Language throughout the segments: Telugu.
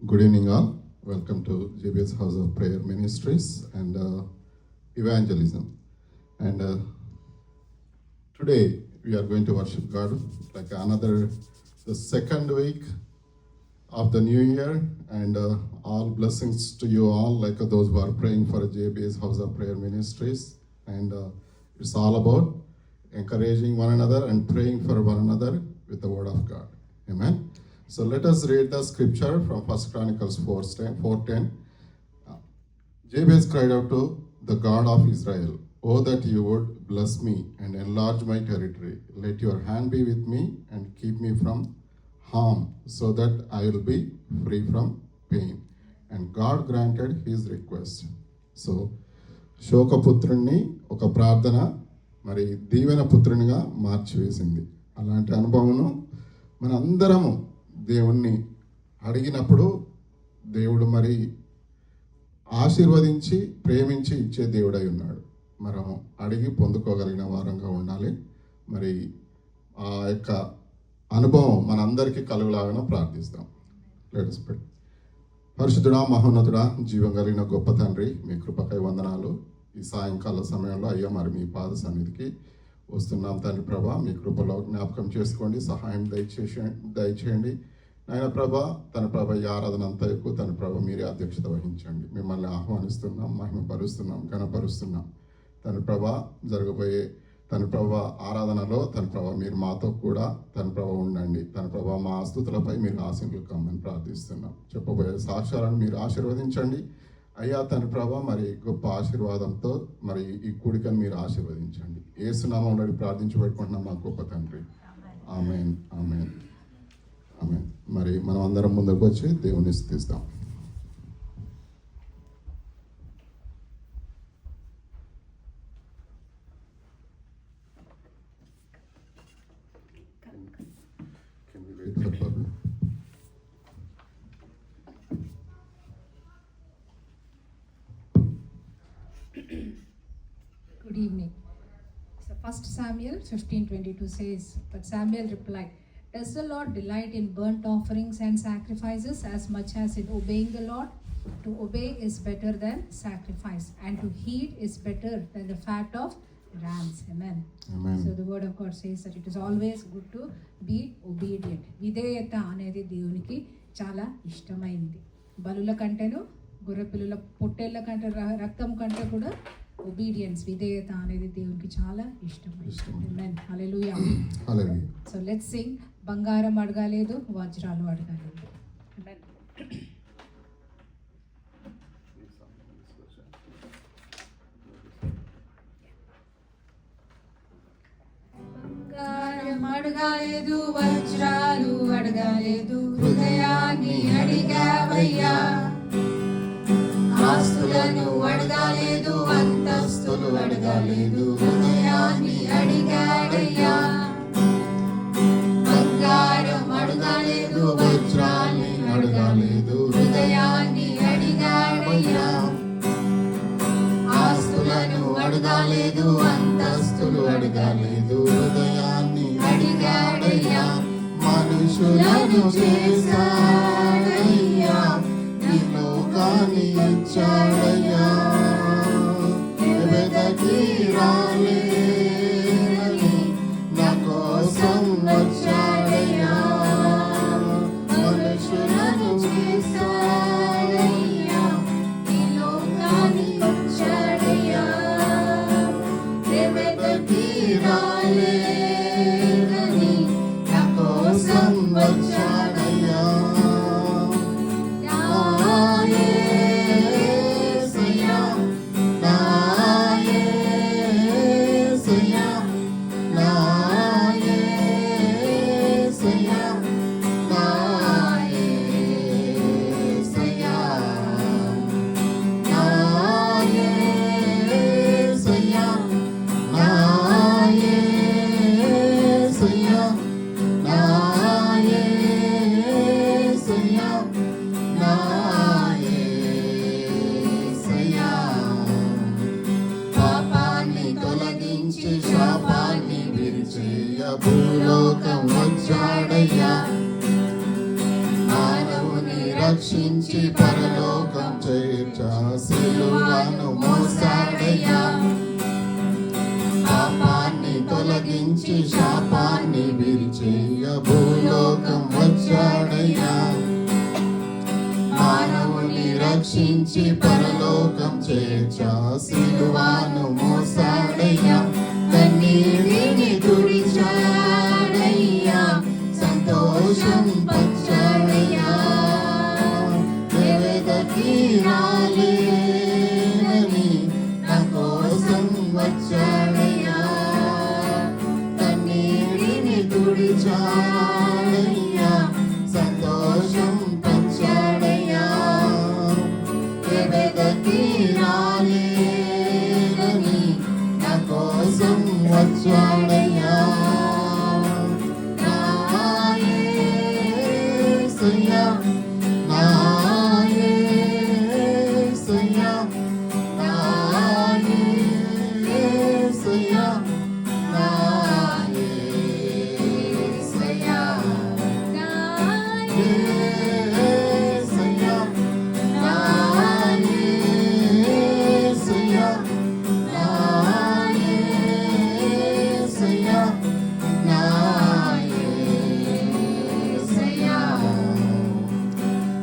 Good evening, all. Welcome to JBS House of Prayer Ministries and Evangelism. And today we are going to worship God like the second week of the new year, and all blessings to you all, like those who are praying for JBS House of Prayer Ministries. And it's all about encouraging one another and praying for one another with the Word of God. Amen. So let us read the scripture from 1 Chronicles 4:10. Jabez cried out to the God of Israel, "Oh, that you would bless me and enlarge my territory. Let your hand be with me and keep me from harm, so that I will be free from pain." And God granted his request. So, శోకపుత్రుణ్ణి ఒక ప్రార్థన మరి దీవెన పుత్రునిగా మార్చివేసింది. అలాంటి అనుభవం మన అందరము దేవుణ్ణి అడిగినప్పుడు దేవుడు మరి ఆశీర్వదించి ప్రేమించి ఇచ్చే దేవుడై ఉన్నాడు. మనం అడిగి పొందుకోగలిగిన వారంగా ఉండాలి. మరి ఆ యొక్క అనుభవం మనందరికీ కలుగులాగా ప్రార్థిస్తాం. Let's pray. పరిశుద్ధుడా, మహోన్నతుడా, జీవం కలిగిన గొప్ప తండ్రి, మీ కృపకై వందనాలు. ఈ సాయంకాల సమయంలో అయ్యా మరి మీ పాద సన్నిధికి వస్తున్నాం తండ్రి ప్రభా. మీ కృపలో జ్ఞాపకం చేసుకోండి, సహాయం దయచేయండి నాయన ప్రభా. తన ప్రభ ఈ ఆరాధన అంతా ఎక్కువ తన ప్రభ మీరే అధ్యక్షత వహించండి. మిమ్మల్ని ఆహ్వానిస్తున్నాం, మహిమపరుస్తున్నాం, ఘనపరుస్తున్నాం. తన ప్రభ జరగబోయే తన ప్రభ ఆరాధనలో తన ప్రభ మీరు మాతో కూడా తన ప్రభ ఉండండి. తన ప్రభ మా స్తుతులపై మీరు ఆశీర్వాదాలు కమ్మని ప్రార్థిస్తున్నాం. చెప్పబోయే సాక్ష్యాలను మీరు ఆశీర్వదించండి అయ్యా. తన ప్రభ మరి గొప్ప ఆశీర్వాదంతో మరి ఈ కూడికను మీరు ఆశీర్వదించండి. యేసునామములో ప్రార్థించి పెట్టుకుంటున్నాం మా గొప్ప తండ్రి. ఆమేన్, ఆమేన్, ఆమేన్. మరి మనం అందరం ముందుకు వచ్చి దేవుని స్తుతిస్తాం. Good evening. So 1 Samuel 15:22 says, "But Samuel replied, Does the Lord delight in burnt offerings and sacrifices as much as in obeying the Lord? To obey is better than sacrifice, and to heed is better than the fat of rams." Amen. Amen. So the word of God says that it is always good to be obedient. విధేయత అనేది దేవునికి చాలా ఇష్టమైంది. బలుల కంటేను, గొర్రె పిల్లల పొట్టేళ్ల కంటే, రక్తం కంటే కూడా obedience, విధేయత అనేది దేవునికి చాలా ఇష్టమైంది. Amen. Hallelujah. Hallelujah. So let's sing. బంగారం అడగాలేదు, వజ్రాలు అడగాలేదు. Amen. బంగారం అడగాలేదు, వజ్రాలు అడగాలేదు, హృదయాన్ని అడిగావయ్యా. ఆస్తులను అడగాలేదు, అంతస్తులు అడగాలేదు, హృదయాన్ని అడిగాడయ్యా. బంగారం అడగాలేదు, వజ్రాన్ని అడగాలేదు, హృదయాన్ని అడిగాడయ్యా. ఆస్తులను అడగాలేదు, అంతస్తులు అడగాలేదు, హృదయాన్ని అడిగాడయ్యా. మనుషులను చేశాడయ్యా, లోకాన్ని ఇచ్చాడయ్యా. వెదకి రాలేదని నా కోసం వచ్చాడయ్యా. మనుషులను చేశాడయ్యా, ఈ లోకాన్ని ఇచ్చాడయ్యా. వెదకి రాలేదని నా కోసం వచ్చాడయ్యా. రక్షించి పరలోకం చేర్చా సిలువను మోసాడయ్యా పాపాన్ని తొలగించి శాపాన్ని విరిచేయ భూలోకం వచ్చాడయ్యా మానవుని రక్షించి పరలోకం చేర్చా సిలువను మోసాడయ్యా కన్నీటిని తుడిచాడయ్యా సంతోషం పంచాడయ్యా దేవతకి రాలేనని నా కోసం వచ్చాడయ్యా కన్నీటిని తుడిచాడయ్యా సంతోషం పంచాడయ్యా దేవతకి రాలేనని నా కోసం వచ్చాడయ్యా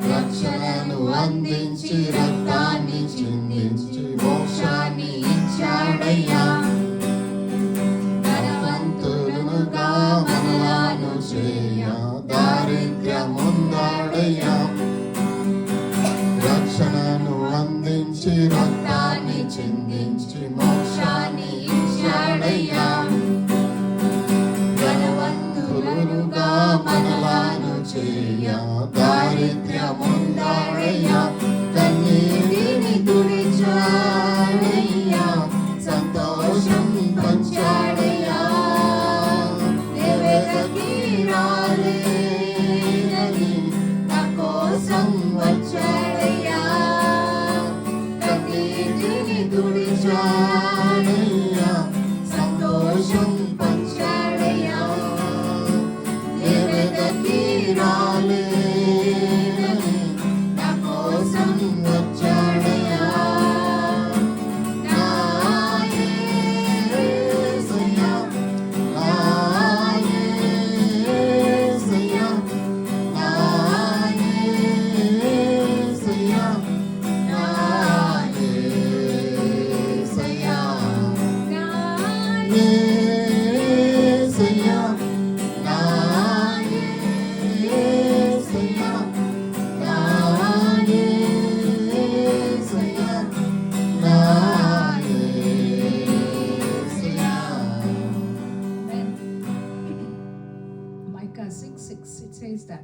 రక్షణను అందించి రక్తాన్ని చిందించి మోక్షాన్ని ఇచ్చాడయ్యా ధనవంతులుగా మనలను చేయ దారిద్ర్యముందాడయ్యా రక్షణను అందించి రక్తాన్ని చిందించి మోక్షాన్ని ఇచ్చాడయ్యా ధనవంతులుగా మనలను చేయ దారిద్ర్యముందాడయ్యా కన్నీటిని తుడిచాడయ్యా సంతోషం పంచాడయ్యా దేవతకి రాలేనని నా కోసం వచ్చాడయ్యా కన్నీటిని తుడిచాడయ్యా సంతోషం పంచాడయ్యా దేవతకి రాలేనని నా కోసం వచ్చాడయ్యా నా యేసయ్యా నా యేసయ్యా నా యేసయ్యా నా యేసయ్యా యేసయ్యా నా యేసయ్యా నా యేసయ్యా నా యేసయ్యా Micah 6:6 it says that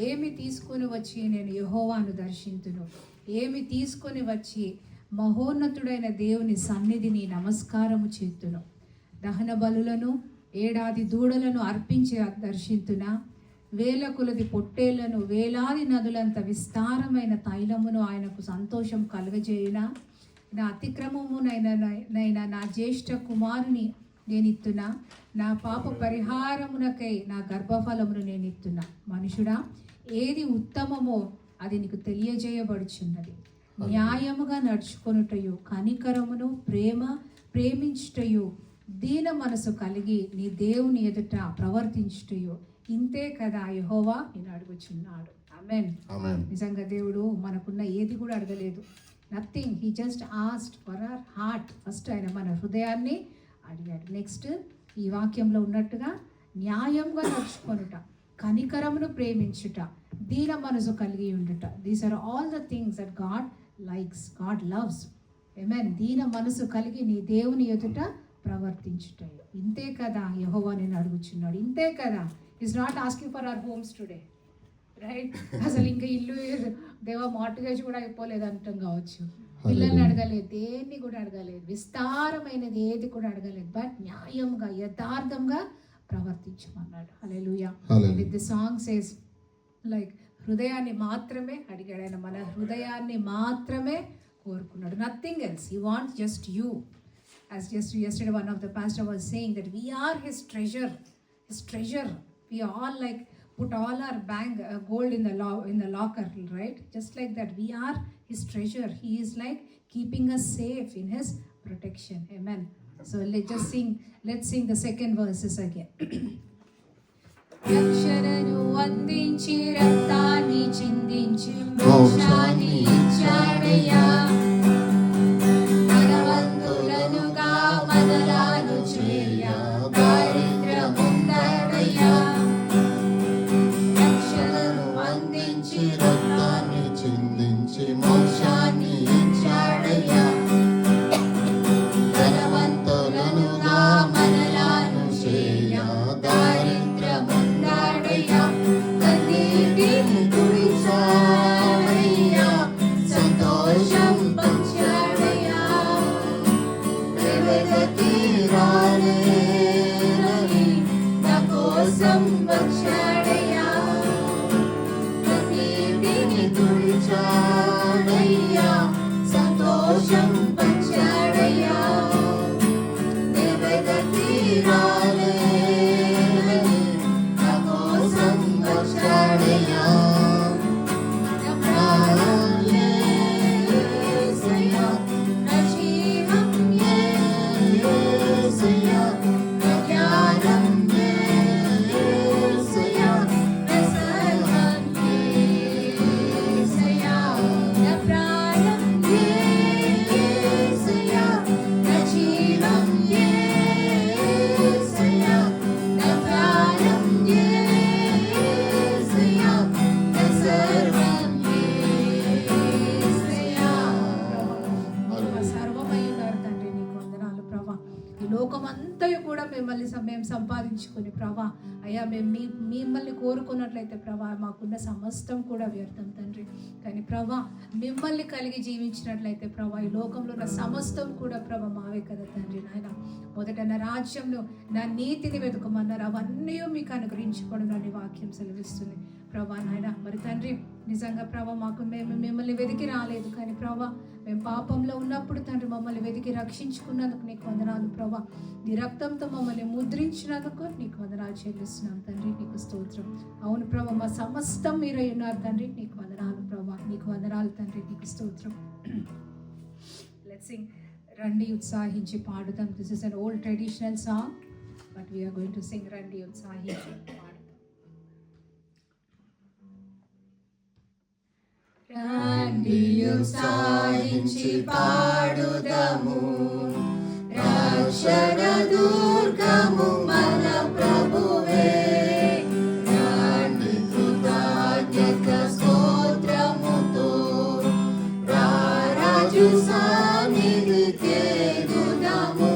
ఏమి తీసుకొని వచ్చి నేను యెహోవాను దర్శింతును ఏమి తీసుకొని వచ్చి మహోన్నతుడైన దేవుని సన్నిధిని నమస్కారము చేతును దహన బలులను ఏడాది దూడలను అర్పించి దర్శింతునా వేల కొలది పొట్టేళ్లను వేలాది నదులంత విస్తారమైన తైలమును ఆయనకు సంతోషం కలుగజేయునా నా అతిక్రమమునైనా నా జ్యేష్ఠ కుమారుని నేనిత్తున్నా నా పాప పరిహారమునకై నా గర్భఫలమును నేనిత్తున్నా మనుషుడా ఏది ఉత్తమమో అది నీకు తెలియజేయబడుచున్నది న్యాయముగా నడుచుకొనుటయు కనికరమును ప్రేమించుటయు దీన మనసు కలిగి నీ దేవుని ఎదుట ప్రవర్తించుటయు ఇంతే కదా యెహోవా నేను అడుగుచున్నాడు ఆమేన్ ఆమేన్ నిజంగా దేవుడు మనకున్న ఏది కూడా అడగలేదు nothing he just asked for our heart first ఆయన మన హృదయాన్ని అడిగాడు నెక్స్ట్ ఈ వాక్యంలో ఉన్నట్టుగా న్యాయంగా నడుచుకొనుట కనికరమును ప్రేమించుట దీన మనసు కలిగి ఉండుట these are all the things that God likes God loves amen దీన మనసు కలిగి నీ దేవుని ఎదుట ప్రవర్తించుట ఇంతే కదా యెహోవా నేను అడుగుచున్నాడు ఇంతే కదా is not asking for our homes today right అసలు ఇంకా ఇల్లు దేవా మార్టిగేజ్ కూడా అయిపోలేదు అంటాం కావచ్చు పిల్లల్ని అడగలేదు దేన్ని కూడా అడగలేదు విస్తారమైనది ఏది కూడా అడగలేదు బట్ న్యాయంగా యథార్థంగా ప్రవర్తించమన్నాడు హల్లెలూయా ది సాంగ్ సేస్ లైక్ హృదయాన్ని మాత్రమే అడిగాడు ఆయన మన హృదయాన్ని మాత్రమే కోరుకున్నాడు nothing else he wants just you as just yesterday one of the pastor was saying that we are his treasure we are all like put all our bank gold in the locker, right? Just like that, we are His treasure. He is like keeping us safe in His protection. Amen. So let's sing the second verses again. రక్షణను అందించి రక్తాన్ని చిందించి మోక్షాన్ని ఇచ్చాడయ్యా. ధనవంతులనుగా మనలను చేయ దారిద్ర్యముందడయ్యా. రక్షణను అందించి రక్తాన్ని చిందించి మోక్షాన్ని ఇచ్చాడయ్యా. ధనవంతులనుగా మనలను చేయ దారిద్ర్యముందడయ్యా. కన్నీటిని తుడిచాడయ్యా. సంతోషం పంచాడయ్యా. వెదకి రాలేనని నా కోసం వచ్చాడయ్యా. కన్నీటిని తుడిచాడయ్యా. సంతోషం పంచాడయ్యా. వెదకి రాలేనని నా కోసం వచ్చాడయ్యా. నా ప్రాణం యేసయ్యా. నా జీవం యేసయ్యా. నా జ్ఞానం యేసయ్యా. నా సర్వం యేసయ్యా. నా ప్రాణం యేసయ్యా. నా జీవం యేసయ్యా. నా ప్రాణం యేసయ్యా. నా సర్వం యేసయ్యా. ప్రభా, సర్వమై ఉన్నారు తండ్రి, నీకు వందనాలు ప్రభా. ఈ లోకమంతయు కూడా మేము సంపాదించుకుని ప్రభా, అయ్యా మేము మిమ్మల్ని కోరుకున్నట్లయితే ప్రభా మాకున్న సమస్తం కూడా వ్యర్థం తండ్రి. కానీ ప్రభా మిమ్మల్ని కలిగి జీవించినట్లయితే ప్రభా ఈ లోకంలో ఉన్న సమస్తం కూడా ప్రభా మావే కదా తండ్రి. నాయన మొదట నా రాజ్యంలో నా నీతిని వెతుకమన్నారు, అవన్నీ మీకు అనుగ్రహించుకోవడం అని వాక్యం సెలవిస్తుంది ప్రభా. నాయన మరి తండ్రి నిజంగా ప్రభా మేము మిమ్మల్ని వెతికి రాలేదు, కానీ ప్రభా మేము పాపంలో ఉన్నప్పుడు తండ్రి మమ్మల్ని వెతికి రక్షించుకున్నందుకు నీకు వందనాలు ప్రభా. నీ రక్తంతో మమ్మల్ని ముద్రించినందుకు నీకు వందనాలు చెల్లిస్తున్నాం తండ్రి, నీకు స్తోత్రం. అవును ప్రభా, మా సమస్తం మీరై ఉన్నారు తండ్రి, నీకు వందనాలు ప్రభా, నీకు వందనాలు తండ్రి, నీకు స్తోత్రం. Let's sing. రండి ఉత్సాహించి పాడుదాం. This is an old traditional song, but we're going to sing రండి ఉత్సాహించి పాడుదాం. రండి ఉత్సాహించి పాడుదము, రక్షణ దుర్గము మన ప్రభువే. రండి కృతజ్ఞత స్తోత్రముతో రారాజు సన్నిధికి ఎదుగుదాము.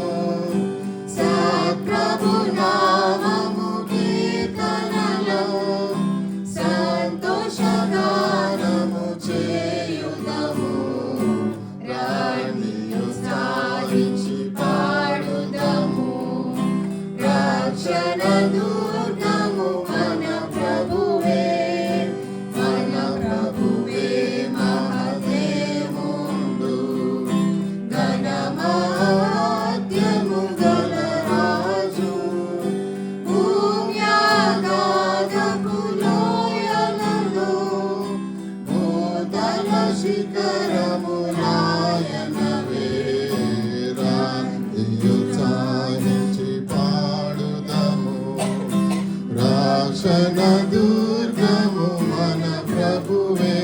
సత్ప్రభు నామము కీర్తనలో సంతోషగానము చేయుదము. రండి ఉత్సాహించి పాడుదము, రక్షణ దుర్గము మన ప్రభువే. మన ప్రభువే మహదేవుండు, ఘనమహత్యము గల రాజు. భూమ్యాగాధపు లోయలలో భూతల శిఖరములాయనవే. రండి ఉత్సాహించి పాడుదము, రక్షణ దుర్గము మన ప్రభువే.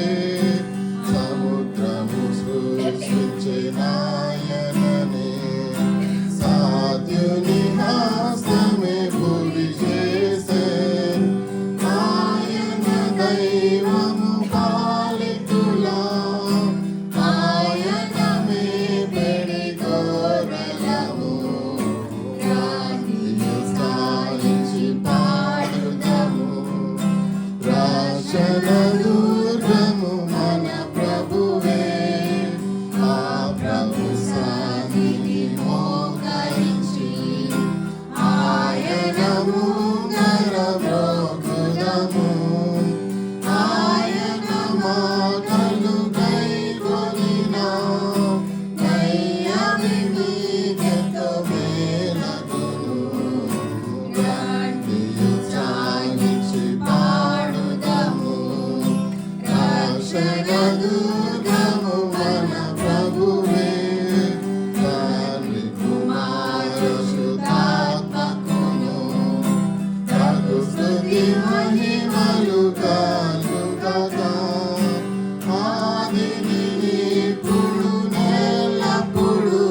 సముద్రము సృష్టించినాయననే, సాధ్యుని హస్తమే భూమి చేసే. ఆయన దైవము పాలితులా, ఆయన మేపెడి గొర్రెలము. రండి ఉత్సాహించి పాడుదము, రక్షణ దుర్గము దుర్గము మన ప్రభువే తండ్రి కుమార శుద్ధాత్మకును తగు స్తుతి మహిమలు కలుగగా ఆదిని ఇప్పుడు నెల్లప్పుడు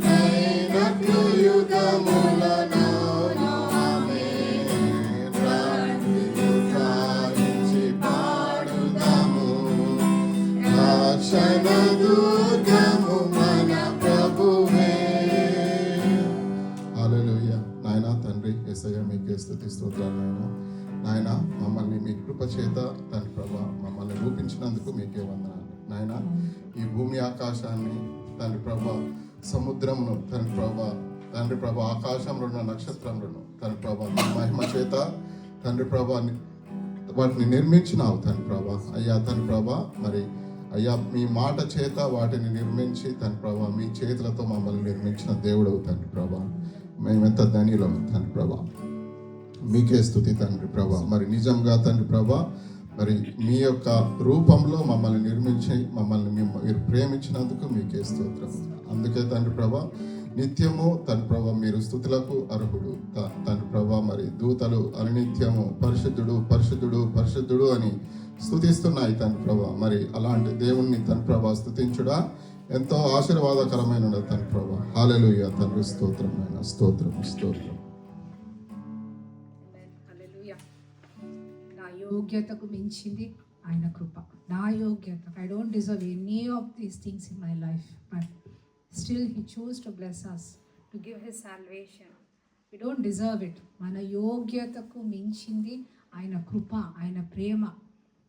నైనట్లు యుగములను ఆమేన్ రండి గాయించి పాడుదాము రక్షణ దుర్గము మన ప్రభువే. హల్లెలూయా. నాయనా తండ్రి యేసయ్య మీకే స్తుతి స్తోత్రాలు నాయనా. నాయనా మమ్మల్ని మీ కృప చేత తండ్రి ప్రభా మమ్మల్ని రూపించినందుకు మీకే వందనాలు నాయనా. ఈ భూమి ఆకాశాన్ని తండ్రి ప్రభా సముద్రమును తండ్రి ప్రభా ఆకాశంలో ఉన్న నక్షత్రములను తండ్రి ప్రభా మీ మహిమ చేత తండ్రి ప్రభా వాటిని నిర్మించినావు తండ్రి ప్రభా. అయ్యా తండ్రి ప్రభా మరి అయ్యా మీ మాట చేత వాటిని నిర్మించి తండ్రి ప్రభా మీ చేతులతో మమ్మల్ని నిర్మించిన దేవుడు తండ్రి ప్రభా. మేమెంత ధనిలం తండ్రి ప్రభా. మీకే స్తుతి తండ్రి ప్రభా. మరి నిజంగా తండ్రి ప్రభా మరి మీ యొక్క రూపంలో మమ్మల్ని నిర్మించి మమ్మల్ని మీరు ప్రేమించినందుకు మీకే స్తోత్రం. అందుకే తండ్రి ప్రభా నిత్యము తండ్రి ప్రభా మీరు స్తుతులకు అర్హుడు తండ్రి ప్రభా. మరి దూతలు అనినిత్యము పరిశుద్ధుడు పరిశుద్ధుడు పరిశుద్ధుడు అని స్తుతిస్తున్నాయి తండ్రి ప్రభా. మరి అలాంటి దేవుణ్ణి తండ్రి ప్రభా స్తుతించుడా ఎంతో ఆశీర్వాదకరమైన తండ్రి ప్రభా. హల్లెలూయా తండ్రి స్తోత్రమైన స్తోత్రం స్తోత్రం. హల్లెలూయా. నా యోగ్యతకు మించింది ఆయన కృప. నా యోగ్యత, I don't deserve any of these things in my life, but still he choose to bless us, to give his salvation. We don't deserve it. మన యోగ్యతకు మించింది ఆయన కృప, ఆయన ప్రేమ.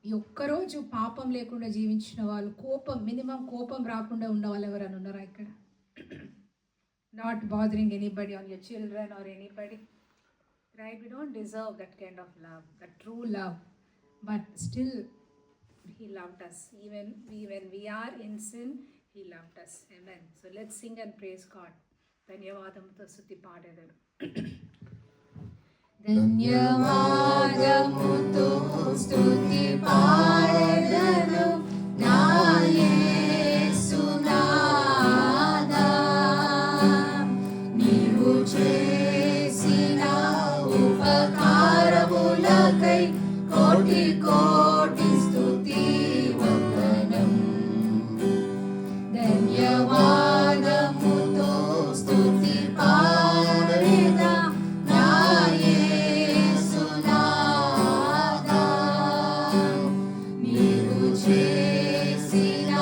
ఈ ఒక్కరోజు పాపం లేకుండా జీవించిన వాళ్ళు, మినిమం కోపం రాకుండా ఉన్న వాళ్ళు ఎవరైనా ఉన్నారా ఇక్కడ? Not bothering anybody on your children or anybody, right? We don't deserve that kind of love, that true love, but still he loved us. Even when we are in sin, he loved us. Amen. So let's sing and praise God. ధన్యవాదముతో స్తుతి పాడేదను. ధన్యవాదముతో స్తుతి పాడేదను నా యేసునాథా. నీవు చేసిన ఉపకారములకై కోటి కోటి స్తుతి వందనం. ధన్యవాదముతో స్తుతి పాడేదా నా యేసునాథా. నీవు చేసిన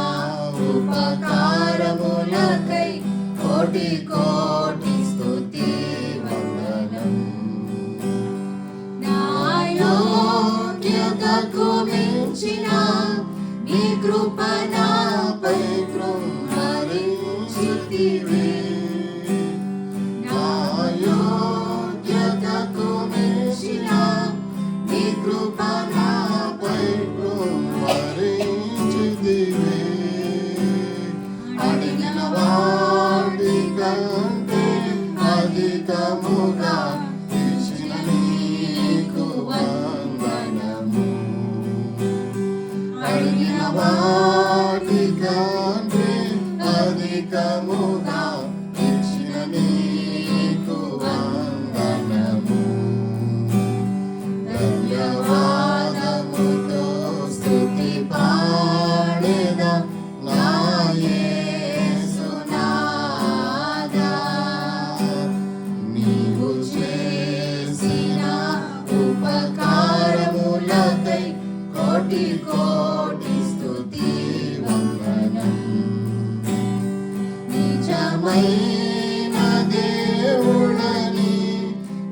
ఉపకారములకై కోటి కోటి స్తుతి వందనం. నా యోగ్యతకు మించిన నీ కృప నాపై కృమ్మరించితివి. నా యోగ్యతకు మించిన నీ కృప నాపై కృమ్మరించితివి. అడిగిన వాటి కంటే అధికముగా ఇచ్చిన నీకు వందనము. అడిగిన వాటి కంటే అధికముగా ఇచ్చిన నీకు వందనము. ధన్యవాదముతో స్తుతి పాడేదా నా యేసునాథా. నీవు చేసిన ఉపకారములకై కోటి కోటి స్తుతి వందనం. నిజమైన దేవుడని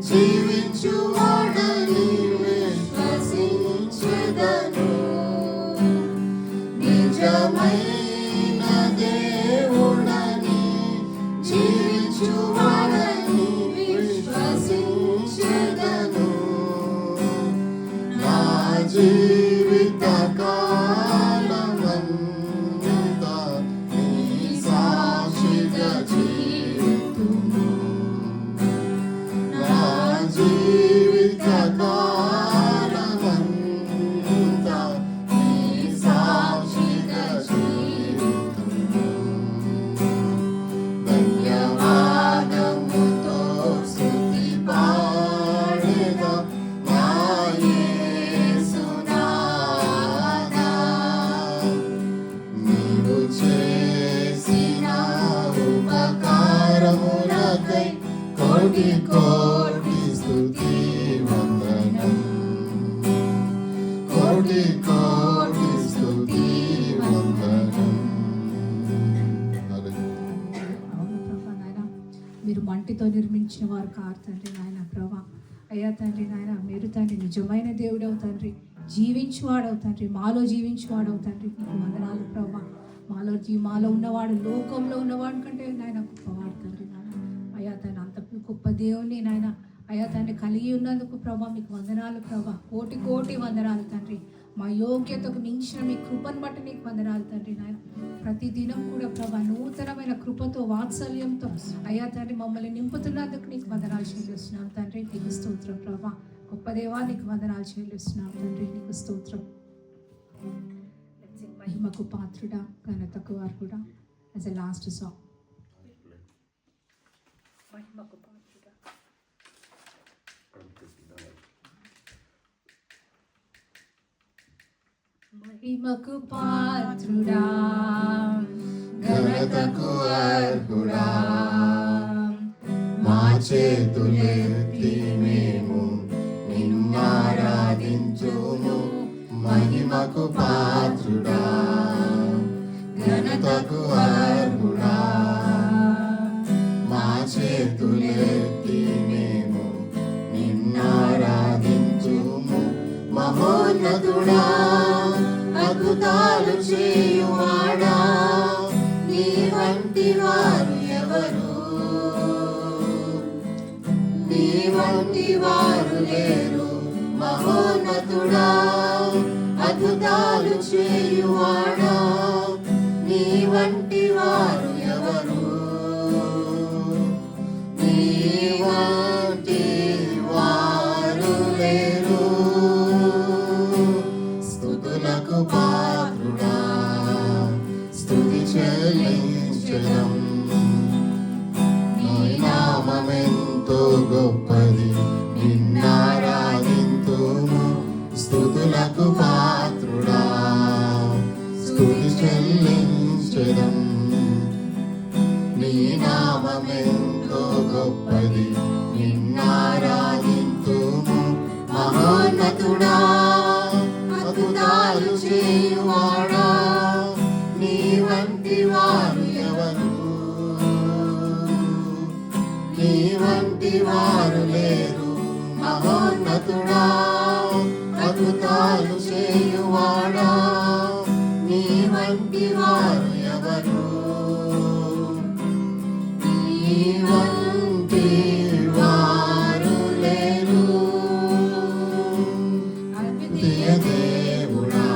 జీవించువాడని విశ్వసించెదను. నిజమైన దేవుడని జీవించువాడని విశ్వసించెదను. నా జీవిత కాలమంతా నీ సాక్షిగా జీవితును. నా జీవిత కాలమంతా నీ మంటితో నిర్మించిన వారు కారు తండ్రి నాయన ప్రభా. అయ్యా తండ్రి నాయన మీరు తండ్రి నిజమైన దేవుడవు తండ్రి, జీవించువాడవు తండ్రి, మాలో జీవించువాడవు తండ్రి. నీకు వందనాలు ప్రభా. మాలో ఉన్నవాడు లోకంలో ఉన్నవాడు కంటే నాయన గొప్పవాడు తండ్రి నాయన. అయ్యా తండ్రి అంత గొప్ప దేవుని నాయన అయ్యా తండ్రి కలిగి ఉన్నందుకు ప్రభా మీకు వందనాలు ప్రభా. కోటి కోటి వందనాలు తండ్రి. మా యోగ్యతకు మించిన మీ కృపను బట్టి నీకు వందనాలు తండ్రి నాయన. ప్రతి దినం కూడా ప్రభా నూతనమైన కృపతో వాత్సల్యంతో అయ్యా తండ్రి మమ్మల్ని నింపుతున్నందుకు నీకు వందనాలు చెల్లిస్తున్నాం తండ్రి. నీకు స్తోత్రం ప్రభా. గొప్ప దేవా నీకు వందనాలు చెల్లిస్తున్నాం తండ్రి. నీకు స్తోత్రం. మహిమకు పాత్రుడా, ఘనతకు అర్హుడా. యాజ్ ఎ లాస్ట్ సాంగ్ మహిమకు పాత్రుడా. మహిమకు పాత్రుడా, ఘనతకు అర్హుడా, మా చేతులెత్తి మేము నిన్నారాధించుము. మహిమకు పాత్రుడా, ఘనతకు అర్హుడా, మా చేతులెత్తి మేము నిన్నారాధించుము. మహోన్నతుడా, అద్భుతాలు చేయువాడా, నీ వంటి వారు ఎవరు? నీ వంటి వారు లేరు. మహోన్నతుడా, అద్భుతాలు చేయువాడా, నీ వంటి వారు ఎవరు? నీ వంటి వారు లేరు. స్తుతులకు పాత్రుడా, స్తుతి చెల్లించెదం. నీ నామమెంతో గొప్పది, నిన్నారాధింతుము. స్తుతులకు పాత్రుడా, స్తుతి చెల్లించెదం. నీ నామమెంతో గొప్పది, నిన్నారాధింతుము. మహోన్నతుడా, అద్భుతాలు చేయువాడా, నీ వంటి వారు ఎవరు? నీ వంటి వారు లేరు. మహోన్నతుడా, అద్భుతాలు చేయువాడా, నీ వంటి వారు ఎవరు? నీ వంటి వారు లేరు. అద్వితీయ దేవుడా,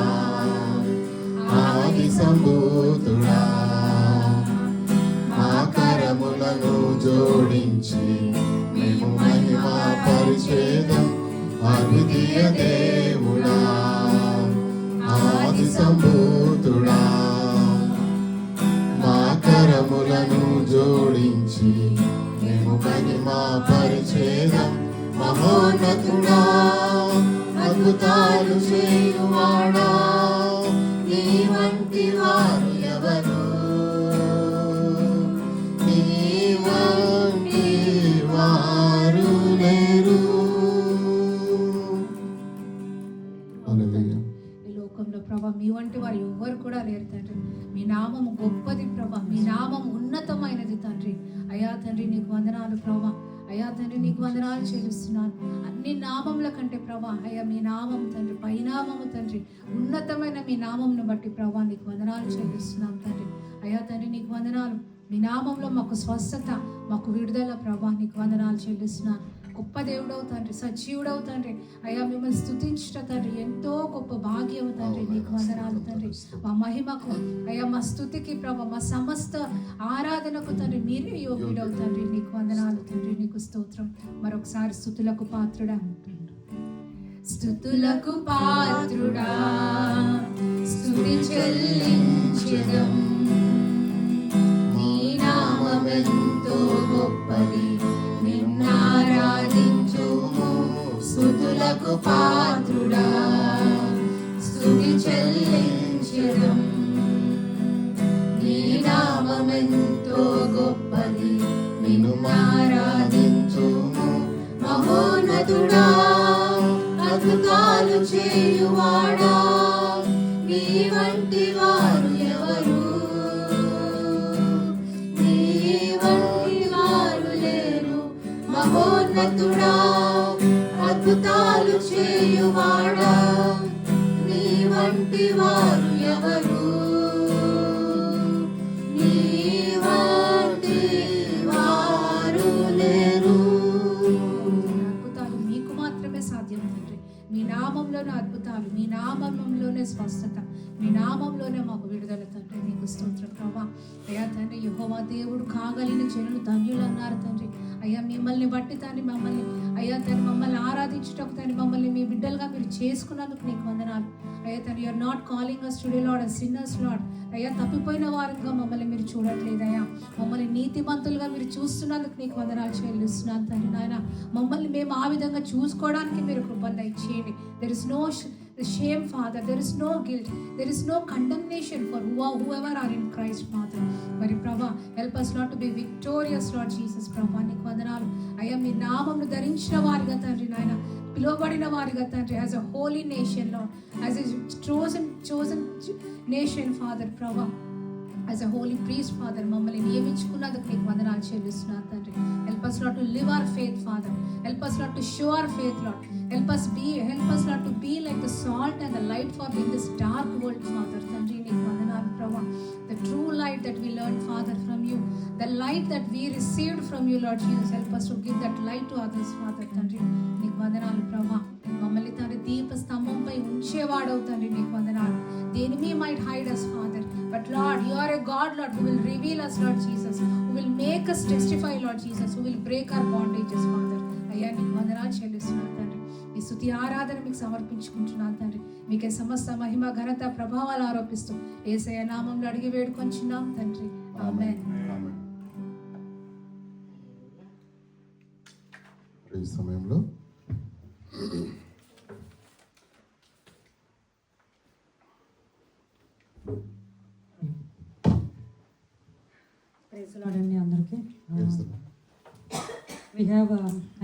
ఆది సంభూతుడా, మా కరములను జోడించి మేము మహిమ పరిచేదం. అద్వితీయ దేవుడా, ఆది సంభూతుడా, మా కరములను జోడించి మేము మహిమ పరిచేదం. మహోన్నతుడా, అద్భుతాలు చేయువాడా, నీ వంటి వారు ఎవరు? నీ వంటి వారు లేరు. ఈ లోకంలో ప్రభా మీ వంటి వారు ఎవ్వరు కూడా లేరు తండ్రి. మీ నామము గొప్పది ప్రభా. మీ నామం ఉన్నతమైనది తండ్రి. అయ్యా తండ్రి నీకు వందనాలు ప్రభా. అయ్యా తండ్రి నీకు వందనాలు చెల్లిస్తున్నాను. అన్ని నామముల కంటే ప్రభా అయ్యా మీ నామం తండ్రి, పైనామము తండ్రి, ఉన్నతమైన మీ నామంను బట్టి ప్రభా నీకు వందనాలు చెల్లిస్తున్నాం తండ్రి. అయ్యా తండ్రి నీకు వందనాలు. మీ నామంలో మాకు స్వస్థత, మాకు విడుదల ప్రభా నీకు వందనాలు చెల్లిస్తున్నాను. గొప్ప దేవుడవు తండ్రి, సజీవుడవు తండ్రి. అయ్యా మిమ్మల్ని స్తుతించుట తండ్రి ఎంతో గొప్ప భాగ్యము తండ్రి. నీకు వందనాలు తండ్రి. మా మహిమకు అయ్యా మా స్తుతికి ప్రభా, మా సమస్త ఆరాధనకు తండ్రి మీరే యోగ్యుడవు తండ్రి. నీకు వందనాలు తండ్రి. నీకు స్తోత్రం. మరొకసారి స్తుతులకు పాత్రుడా, స్తుతులకు పాత్రుడా, స్తుతి చెల్లించెదం. నీ నామమెంతో గొప్పది, నిన్నారాధించుము. స్తుతులకు పాత్రుడా, స్తుతి చెల్లించెదం. నీ నామమెంతో గొప్పది, నిన్నారాధించుము. మహోన్నతుడా, అద్భుతాలు చేయువాడా, నీ వంటి వారు ఎవరు? నీ వంటి వారు లేరు. ఉన్నతుడా, అద్భుతాలు చేయువాడా, నీ వంటి వారు ఎవరు, నీ వంటి వారు లేరు. అద్భుతాలు మీకు మాత్రమే సాధ్యం తండ్రి. మీ నామంలోనే అద్భుతాలు, మీ నామంలోనే స్వస్థత, మీ నామంలోనే మాకు విడుదల తండ్రి. నీకు స్తోత్రం ప్రభా. అయ్యా తండ్రి, యెహోవా దేవుడు కాగలిగిన జనులు ధన్యులు అన్నారు తండ్రి. అయ్యా మిమ్మల్ని బట్టి తండ్రి, మమ్మల్ని అయ్యా తండ్రి మమ్మల్ని ఆరాధించటం తండ్రి, మమ్మల్ని మీ బిడ్డలుగా మీరు చేసుకున్నందుకు నీకు వందనాలు. అయ్యా తండ్రి, you're not calling us today Lord as sinners Lord. అయ్యా తప్పిపోయిన వారంగా మమ్మల్ని మీరు చూడట్లేదయ్యా, మమ్మల్ని నీతిమంతులుగా మీరు చూస్తున్నందుకు నీకు వందనాలు చెల్లిస్తున్నాను తండ్రి. నాయన మమ్మల్ని మేము ఆ విధంగా చూసుకోవడానికి మీరు కృప దయచేయండి. There is no shame, Father. There is no guilt. There is no condemnation for whoever are in Christ, Father. మరి ప్రభా, help us not to be victorious, Lord Jesus. ప్రభా నీకు వందనాలు. అయ్యా మీ నామమును ధరించిన వారిగా తండ్రి నాయన, పిలువబడిన వారిగా తండ్రి, as a holy nation Lord, as a chosen nation, Father. ప్రభా as a holy priest, Father మమ్మల్ని నియమించుకున్నందుకు నీకు వందనాలు చెల్లిస్తున్నాను తండ్రి. Help us not to live our faith, Father. Help us not to show our faith, Lord. Help us not to be like the salt and the light for in this dark world, Father. తండ్రి నీకు వందనాలు ప్రభా. The true light that we learned, Father, from you, the light that we received from you, Lord Jesus, help us to give that light to others, Father. తండ్రి నీకు వందనాలు ప్రభా. మమ్మల్ని తండ్రి దీప స్తంభంపై ఉంచేవాడవు తండ్రి, నీకు వందనాలు. The enemy might hide us, Father, but Lord, you are a God, Lord, who will reveal us, Lord Jesus, who will make us testify, Lord Jesus, who will break our bondages, Father. అయ్యా నీకు వందనాలు చెల్లిస్తున్నాను తండ్రి. మీ స్తుతి ఆరాధన మీకు సమర్పించుకుంటున్నాను తండ్రి. మీకే సమస్త మహిమ ఘనత ప్రభావాలు ఆరోపిస్తూ యేసయ్య నామంలో అడిగి వేడుకొంచున్నాం తండ్రి. ఆమేన్. ఆమేన్. ఈ సమయంలో ప్రైజ్ లార్డ్ అండి అందరికీ. చేస్తున్నాం. We have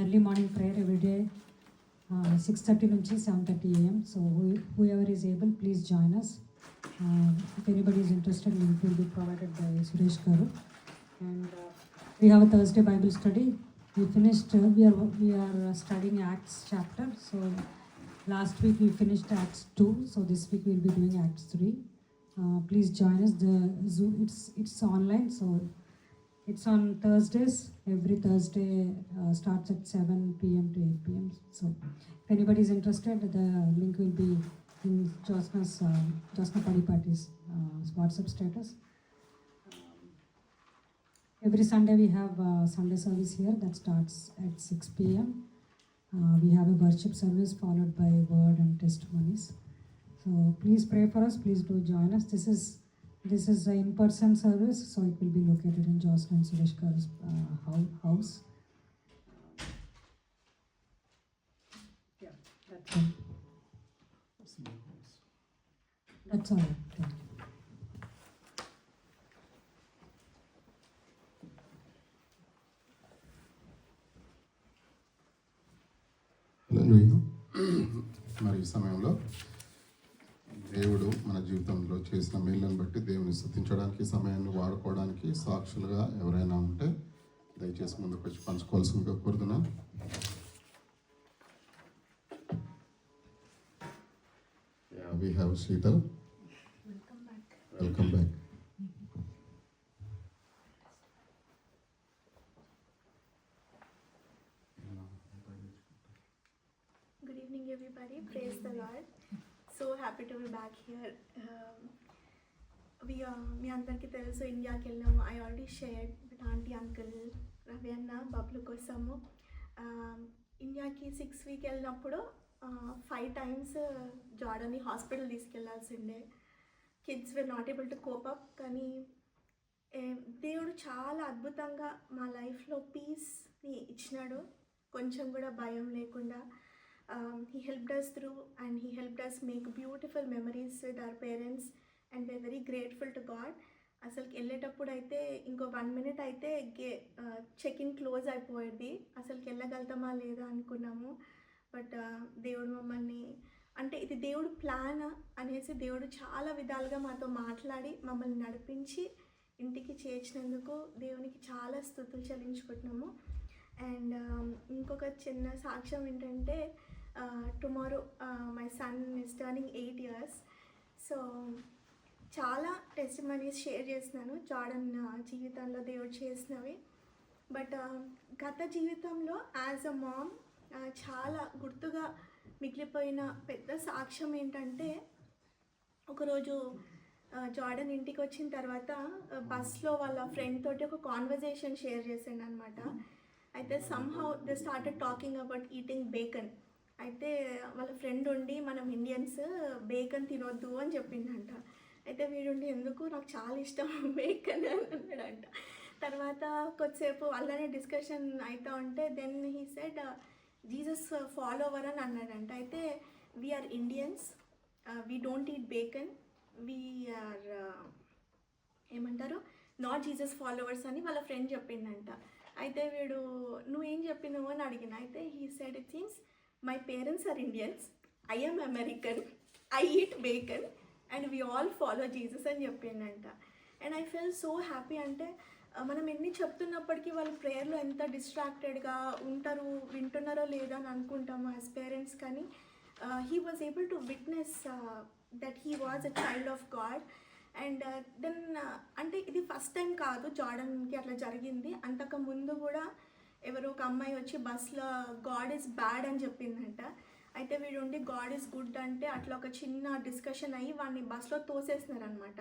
early morning prayer every day, 6:30 నుంచి 7:30 a.m. So whoever is able, please join us. If anybody is interested, link will be provided by Suresh Garu. And we have a Thursday Bible study. We are studying Acts chapter. So last week we finished Acts 2. So this week we will be doing Acts 3. Please join us. The Zoom it's online. So it's on Thursdays. Every Thursday starts at 7 p.m. to 8 p.m. So if anybody is interested, the link will be in Josna Padipati's WhatsApp status. Every Sunday we have Sunday service here that starts at 6 p.m. We have a worship service followed by word and testimonies. So please pray for us. Please do join us. This is an in-person service, so it will be located in Jocelyn Suresh Garu's house. Yeah, that's all. That's all. Thank you. హల్లెలూయా. మరి ఈ సమయంలో దేవుడు మన జీవితంలో చేసిన మేళ్ళను బట్టి దేవుని స్తుతించడానికి, సమయాన్ని వాడుకోవడానికి సాక్షులుగా ఎవరైనా ఉంటే దయచేసి ముందుకు వచ్చి పంచుకోవాల్సిందిగా కోరుతున్నాను. We have Sheetal. Welcome back. Good evening, everybody. Praise the Lord. So happy to be back here. మీ అందరికీ తెలుసు, ఇండియాకి వెళ్ళాము. I already shared with aunty, uncle, Ravi అన్న, బబ్లు కోసము. ఇండియాకి 6 week వెళ్ళినప్పుడు 5 times జార్డన్ని హాస్పిటల్ తీసుకెళ్లాల్సిందే. Kids were not able to cope up. కానీ దేవుడు చాలా అద్భుతంగా మా లైఫ్లో పీస్ని ఇచ్చినాడు, కొంచెం కూడా భయం లేకుండా. He helped us through and he helped us make beautiful memories with our parents and we're very grateful to God. అసలుకి వెళ్ళేటప్పుడు అయితే ఇంకో 1 minute అయితే చెక్ ఇన్ క్లోజ్ అయిపోయేది. అసలుకి వెళ్ళగలుగుతామా లేదా అనుకున్నాము. బట్ దేవుడు మమ్మల్ని, అంటే ఇది దేవుడు ప్లాన్ అనేసి దేవుడు చాలా విధాలుగా మాతో మాట్లాడి మమ్మల్ని నడిపించి ఇంటికి చేర్చినందుకు దేవునికి చాలా స్తుతులు చెల్లించుకుంటున్నాము. అండ్ ఇంకొక చిన్న సాక్ష్యం ఏంటంటే tomorrow my son is turning 8 years. So చాలా టెస్టిమనీస్ షేర్ చేస్తున్నాను జార్డన్ జీవితంలో దేవుడు చేసినవి. బట్ గత జీవితంలో యాజ్ అ మామ్ చాలా గుర్తుగా మిగిలిపోయిన పెద్ద సాక్ష్యం ఏంటంటే, ఒకరోజు జార్డన్ ఇంటికి వచ్చిన తర్వాత బస్లో వాళ్ళ ఫ్రెండ్ తోటి ఒక కాన్వర్జేషన్ షేర్ చేసాను అనమాట. అయితే somehow they started talking about eating bacon. అయితే వాళ్ళ ఫ్రెండ్ ఉండి మనం ఇండియన్స్ బేకన్ తినొద్దు అని చెప్పిందంట. అయితే వీడుండి ఎందుకు నాకు చాలా ఇష్టం బేకన్ అని అన్నాడంట. తర్వాత కొద్దిసేపు అలానే డిస్కషన్ అవుతూ ఉంటే then he said Jesus follower అని అన్నాడంట. అయితే we're Indians, we don't eat bacon, we're ఏమంటారు నాట్ జీసస్ ఫాలోవర్స్ అని వాళ్ళ ఫ్రెండ్ చెప్పిండంట. అయితే వీడు నువ్వేం చెప్పినావు అని అడిగిన. అయితే he said it seems my parents are Indians, I am American, I eat bacon and we all follow Jesus అని చెప్పిండంట. And I feel so happy. అంటే మనం ఎన్ని చెప్తున్నప్పటికీ వాళ్ళ ప్రేయర్లో ఎంత డిస్ట్రాక్టెడ్గా ఉంటారు, వింటున్నారో లేదో అని అనుకుంటాము యాజ్ పేరెంట్స్. కానీ he was able to witness that he was a child of God. And then అంటే ఇది ఫస్ట్ టైం కాదు జార్డన్కి అట్లా జరిగింది. అంతకు ముందు కూడా ఎవరో ఒక అమ్మాయి వచ్చి బస్లో గాడ్ ఈజ్ బ్యాడ్ అని చెప్పిందంట. అయితే వీడు ఉండి గాడ్ ఈజ్ గుడ్ అంటే అట్లా ఒక చిన్న డిస్కషన్ అయ్యి వాడిని బస్లో తోసేస్తున్నారనమాట.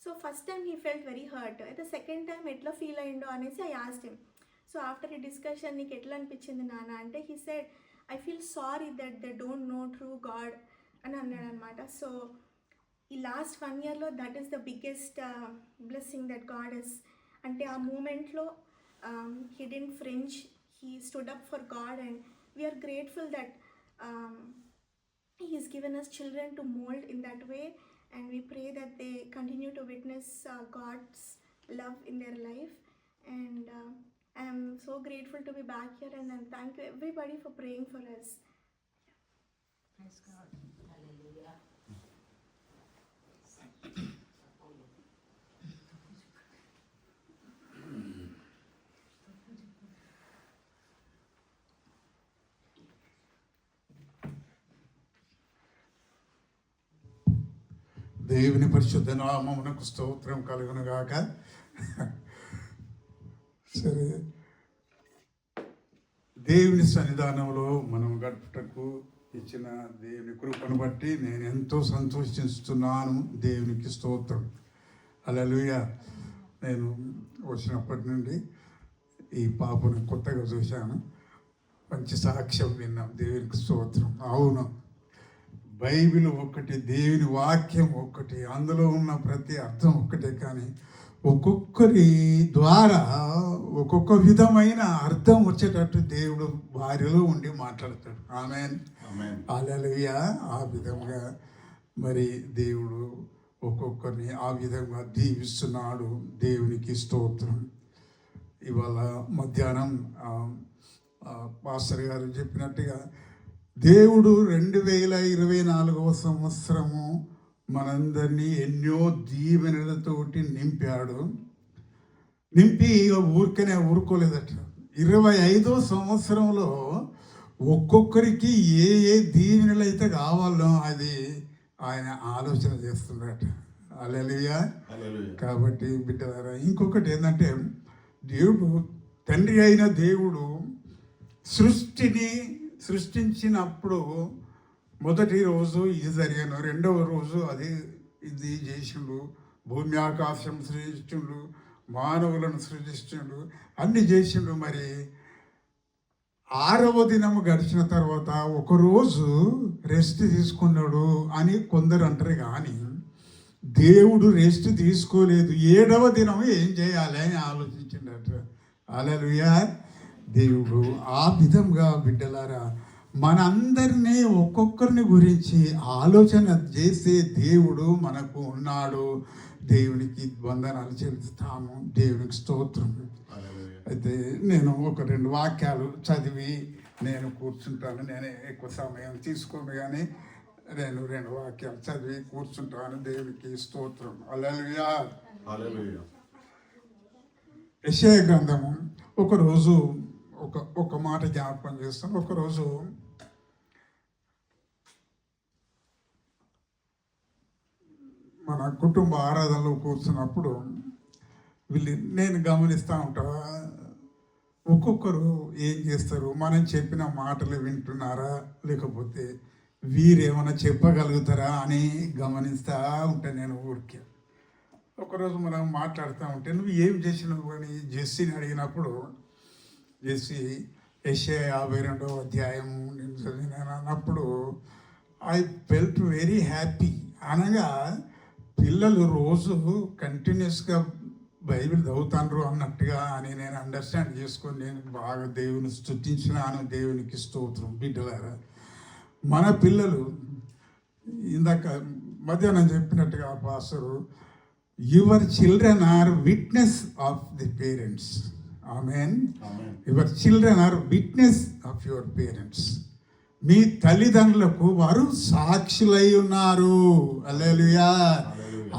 So first time he felt very hurt. అయితే సెకండ్ టైం ఎట్లా ఫీల్ అయ్యిండో అనేసి I asked him. So after ఈ డిస్కషన్ నీకు ఎట్లా అనిపించింది నాన్న అంటే he said I feel sorry that they don't know true God అని అన్నాడు అనమాట. సో ఈ లాస్ట్ 1 yearలో that is the biggest blessing that God is. అంటే ఆ మూమెంట్లో he didn't fringe, he stood up for God, and we are grateful that he has given us children to mold in that way, and we pray that they continue to witness God's love in their life. And I am so grateful to be back here, and then thank you everybody for praying for us. Praise God. దేవుని పరిశుద్ధ నామమునకు స్తోత్రం కలుగును గాక. సరే, దేవుని సన్నిధానంలో మనం గడుపుటకు ఇచ్చిన దేవుని కృపను బట్టి నేను ఎంతో సంతోషిస్తున్నాను. దేవునికి స్తోత్రం. హల్లెలూయా. నేను వచ్చినప్పటి నుండి ఈ పాపను కొత్తగా చూశాను, మంచి సాక్ష్యం విన్నాం. దేవునికి స్తోత్రం. అవును, బైబిల్ ఒక్కటి, దేవుని వాక్యం ఒక్కటి, అందులో ఉన్న ప్రతి అర్థం ఒక్కటే. కానీ ఒక్కొక్కరి ద్వారా ఒక్కొక్క విధమైన అర్థం వచ్చేటట్టు దేవుడు వారిలో ఉండి మాట్లాడతాడు. ఆమేన్, హల్లెలూయా. ఆ విధంగా మరి దేవుడు ఒక్కొక్కరిని ఆ విధంగా దీవిస్తున్నాడు. దేవునికి స్తోత్రం. ఇవాళ మధ్యాహ్నం పాస్టర్ గారు చెప్పినట్టుగా దేవుడు 2024వ సంవత్సరము మనందరినీ ఎన్నో దీవెనలతోటి నింపాడు. నింపి ఊరికనే ఊరుకోలేదట. 25వ సంవత్సరంలో ఒక్కొక్కరికి ఏ ఏ దీవెనలు అయితే కావాలో అది ఆయన ఆలోచన చేస్తున్నాడట. హల్లెలూయా. కాబట్టి బిడ్డలారా, ఇంకొకటి ఏంటంటే దేవుడు, తండ్రి అయిన దేవుడు సృష్టిని సృష్టించినప్పుడు మొదటి రోజు ఇది జరిగాను, రెండవ రోజు ఇది చేసిండు, భూమి ఆకాశం సృష్టిండు, మానవులను సృష్టిండు, అన్ని చేసిండు. మరి 6వ దినము గడిచిన తర్వాత ఒకరోజు రెస్ట్ తీసుకున్నాడు అని కొందరు అంటారు. కానీ దేవుడు రెస్ట్ తీసుకోలేదు. 7వ దినం ఏం చేయాలి అని ఆలోచించిండట. హల్లెలూయా. దేవుడు ఆ విధంగా బిడ్డలారా మనందరినీ ఒక్కొక్కరిని గురించి ఆలోచన చేసే దేవుడు మనకు ఉన్నాడు. దేవునికి వందనాలు చెల్లిస్తాము. దేవునికి స్తోత్రం. అయితే నేను ఒక 2 వాక్యాలు చదివి నేను కూర్చుంటాను. నేను ఎక్కువ సమయం తీసుకోను, కానీ నేను 2 వాక్యాలు చదివి కూర్చుంటాను. దేవునికి స్తోత్రం. హల్లెలూయా. యెషయా గ్రంథము. ఒకరోజు ఒక మాట జ్ఞాపకం చేస్తాను. ఒకరోజు మన కుటుంబ ఆరాధనలో కూర్చున్నప్పుడు నేను గమనిస్తూ ఉంటా, ఒక్కొక్కరు ఏం చేస్తారు, మనం చెప్పిన మాటలు వింటున్నారా లేకపోతే వీరేమైనా చెప్పగలుగుతారా అని గమనిస్తూ ఉంటాను నేను ఊరికే. ఒకరోజు మనం మాట్లాడుతూ ఉంటే నువ్వు ఏం చేసినావు అని జెస్సీని అడిగినప్పుడు జెస్సీ యెషయా 52వ అధ్యాయం నేను చదివినాను అన్నప్పుడు ఐ ఫెల్ట్ వెరీ హ్యాపీ. అనగా పిల్లలు రోజు కంటిన్యూస్గా బైబిల్ చదువుతాండ్రు అన్నట్టుగా అని నేను అండర్స్టాండ్ చేసుకొని నేను బాగా దేవుని స్తుతించినాను. దేవునికి స్తోత్రం. బిడ్డలారా, మన పిల్లలు ఇందాక మధ్యాహ్నం చెప్పినట్టుగా pastor, your children are witness of the parents. Amen. Your children are witness of your parents. మీ తల్లిదండ్రులకు వారు సాక్షులై ఉన్నారు. హల్లెలూయా.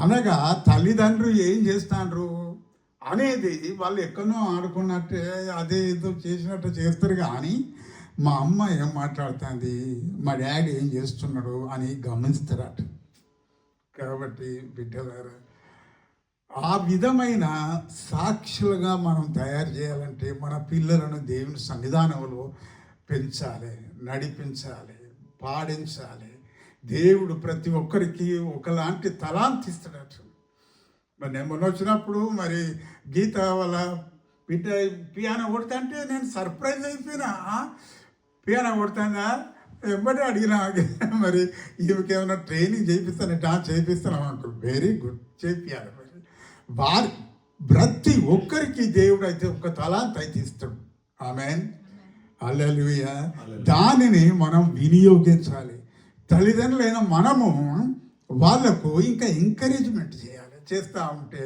అనగా తల్లిదండ్రులు ఏం చేస్తాండ్రు అనేది వాళ్ళు ఎక్కడో ఆడుకున్నట్టే అదే ఏదో చేసినట్టు చేస్తారు, కానీ మా అమ్మ ఏం మాట్లాడుతుంది, మా డాడీ ఏం చేస్తున్నాడు అని గమనిస్తారట. కాబట్టి బిడ్డలారా, ఆ విధమైన సాక్షులుగా మనం తయారు చేయాలంటే మన పిల్లలను దేవుని సన్నిధానంలో పెంచాలి, నడిపించాలి, పాడించాలి. దేవుడు ప్రతి ఒక్కరికి ఒకలాంటి తలాంతి ఇస్తాడట. మరి నేను మొన్న వచ్చినప్పుడు మరి గీత వాళ్ళ బిడ్డ పియానో కొడతా అంటే నేను సర్ప్రైజ్ అయిపోయినా. పియానో కొడతాగా వెంబడి అడిగినా, మరి ఈమెకి ఏమైనా ట్రైనింగ్ చేయిస్తాను, డాన్స్ చేయిస్తాను అంటారు. వెరీ గుడ్, చేపియాలి. మరి వారి ప్రతి ఒక్కరికి దేవుడు అయితే ఒక తలాంత అయితే ఇస్తాడు. ఆమేన్. హల్లెలూయా. దానిని మనం వినియోగించాలి. తల్లిదండ్రులైన మనము వాళ్లకు ఇంకా ఎంకరేజ్మెంట్ చేయాలి. చేస్తూ ఉంటే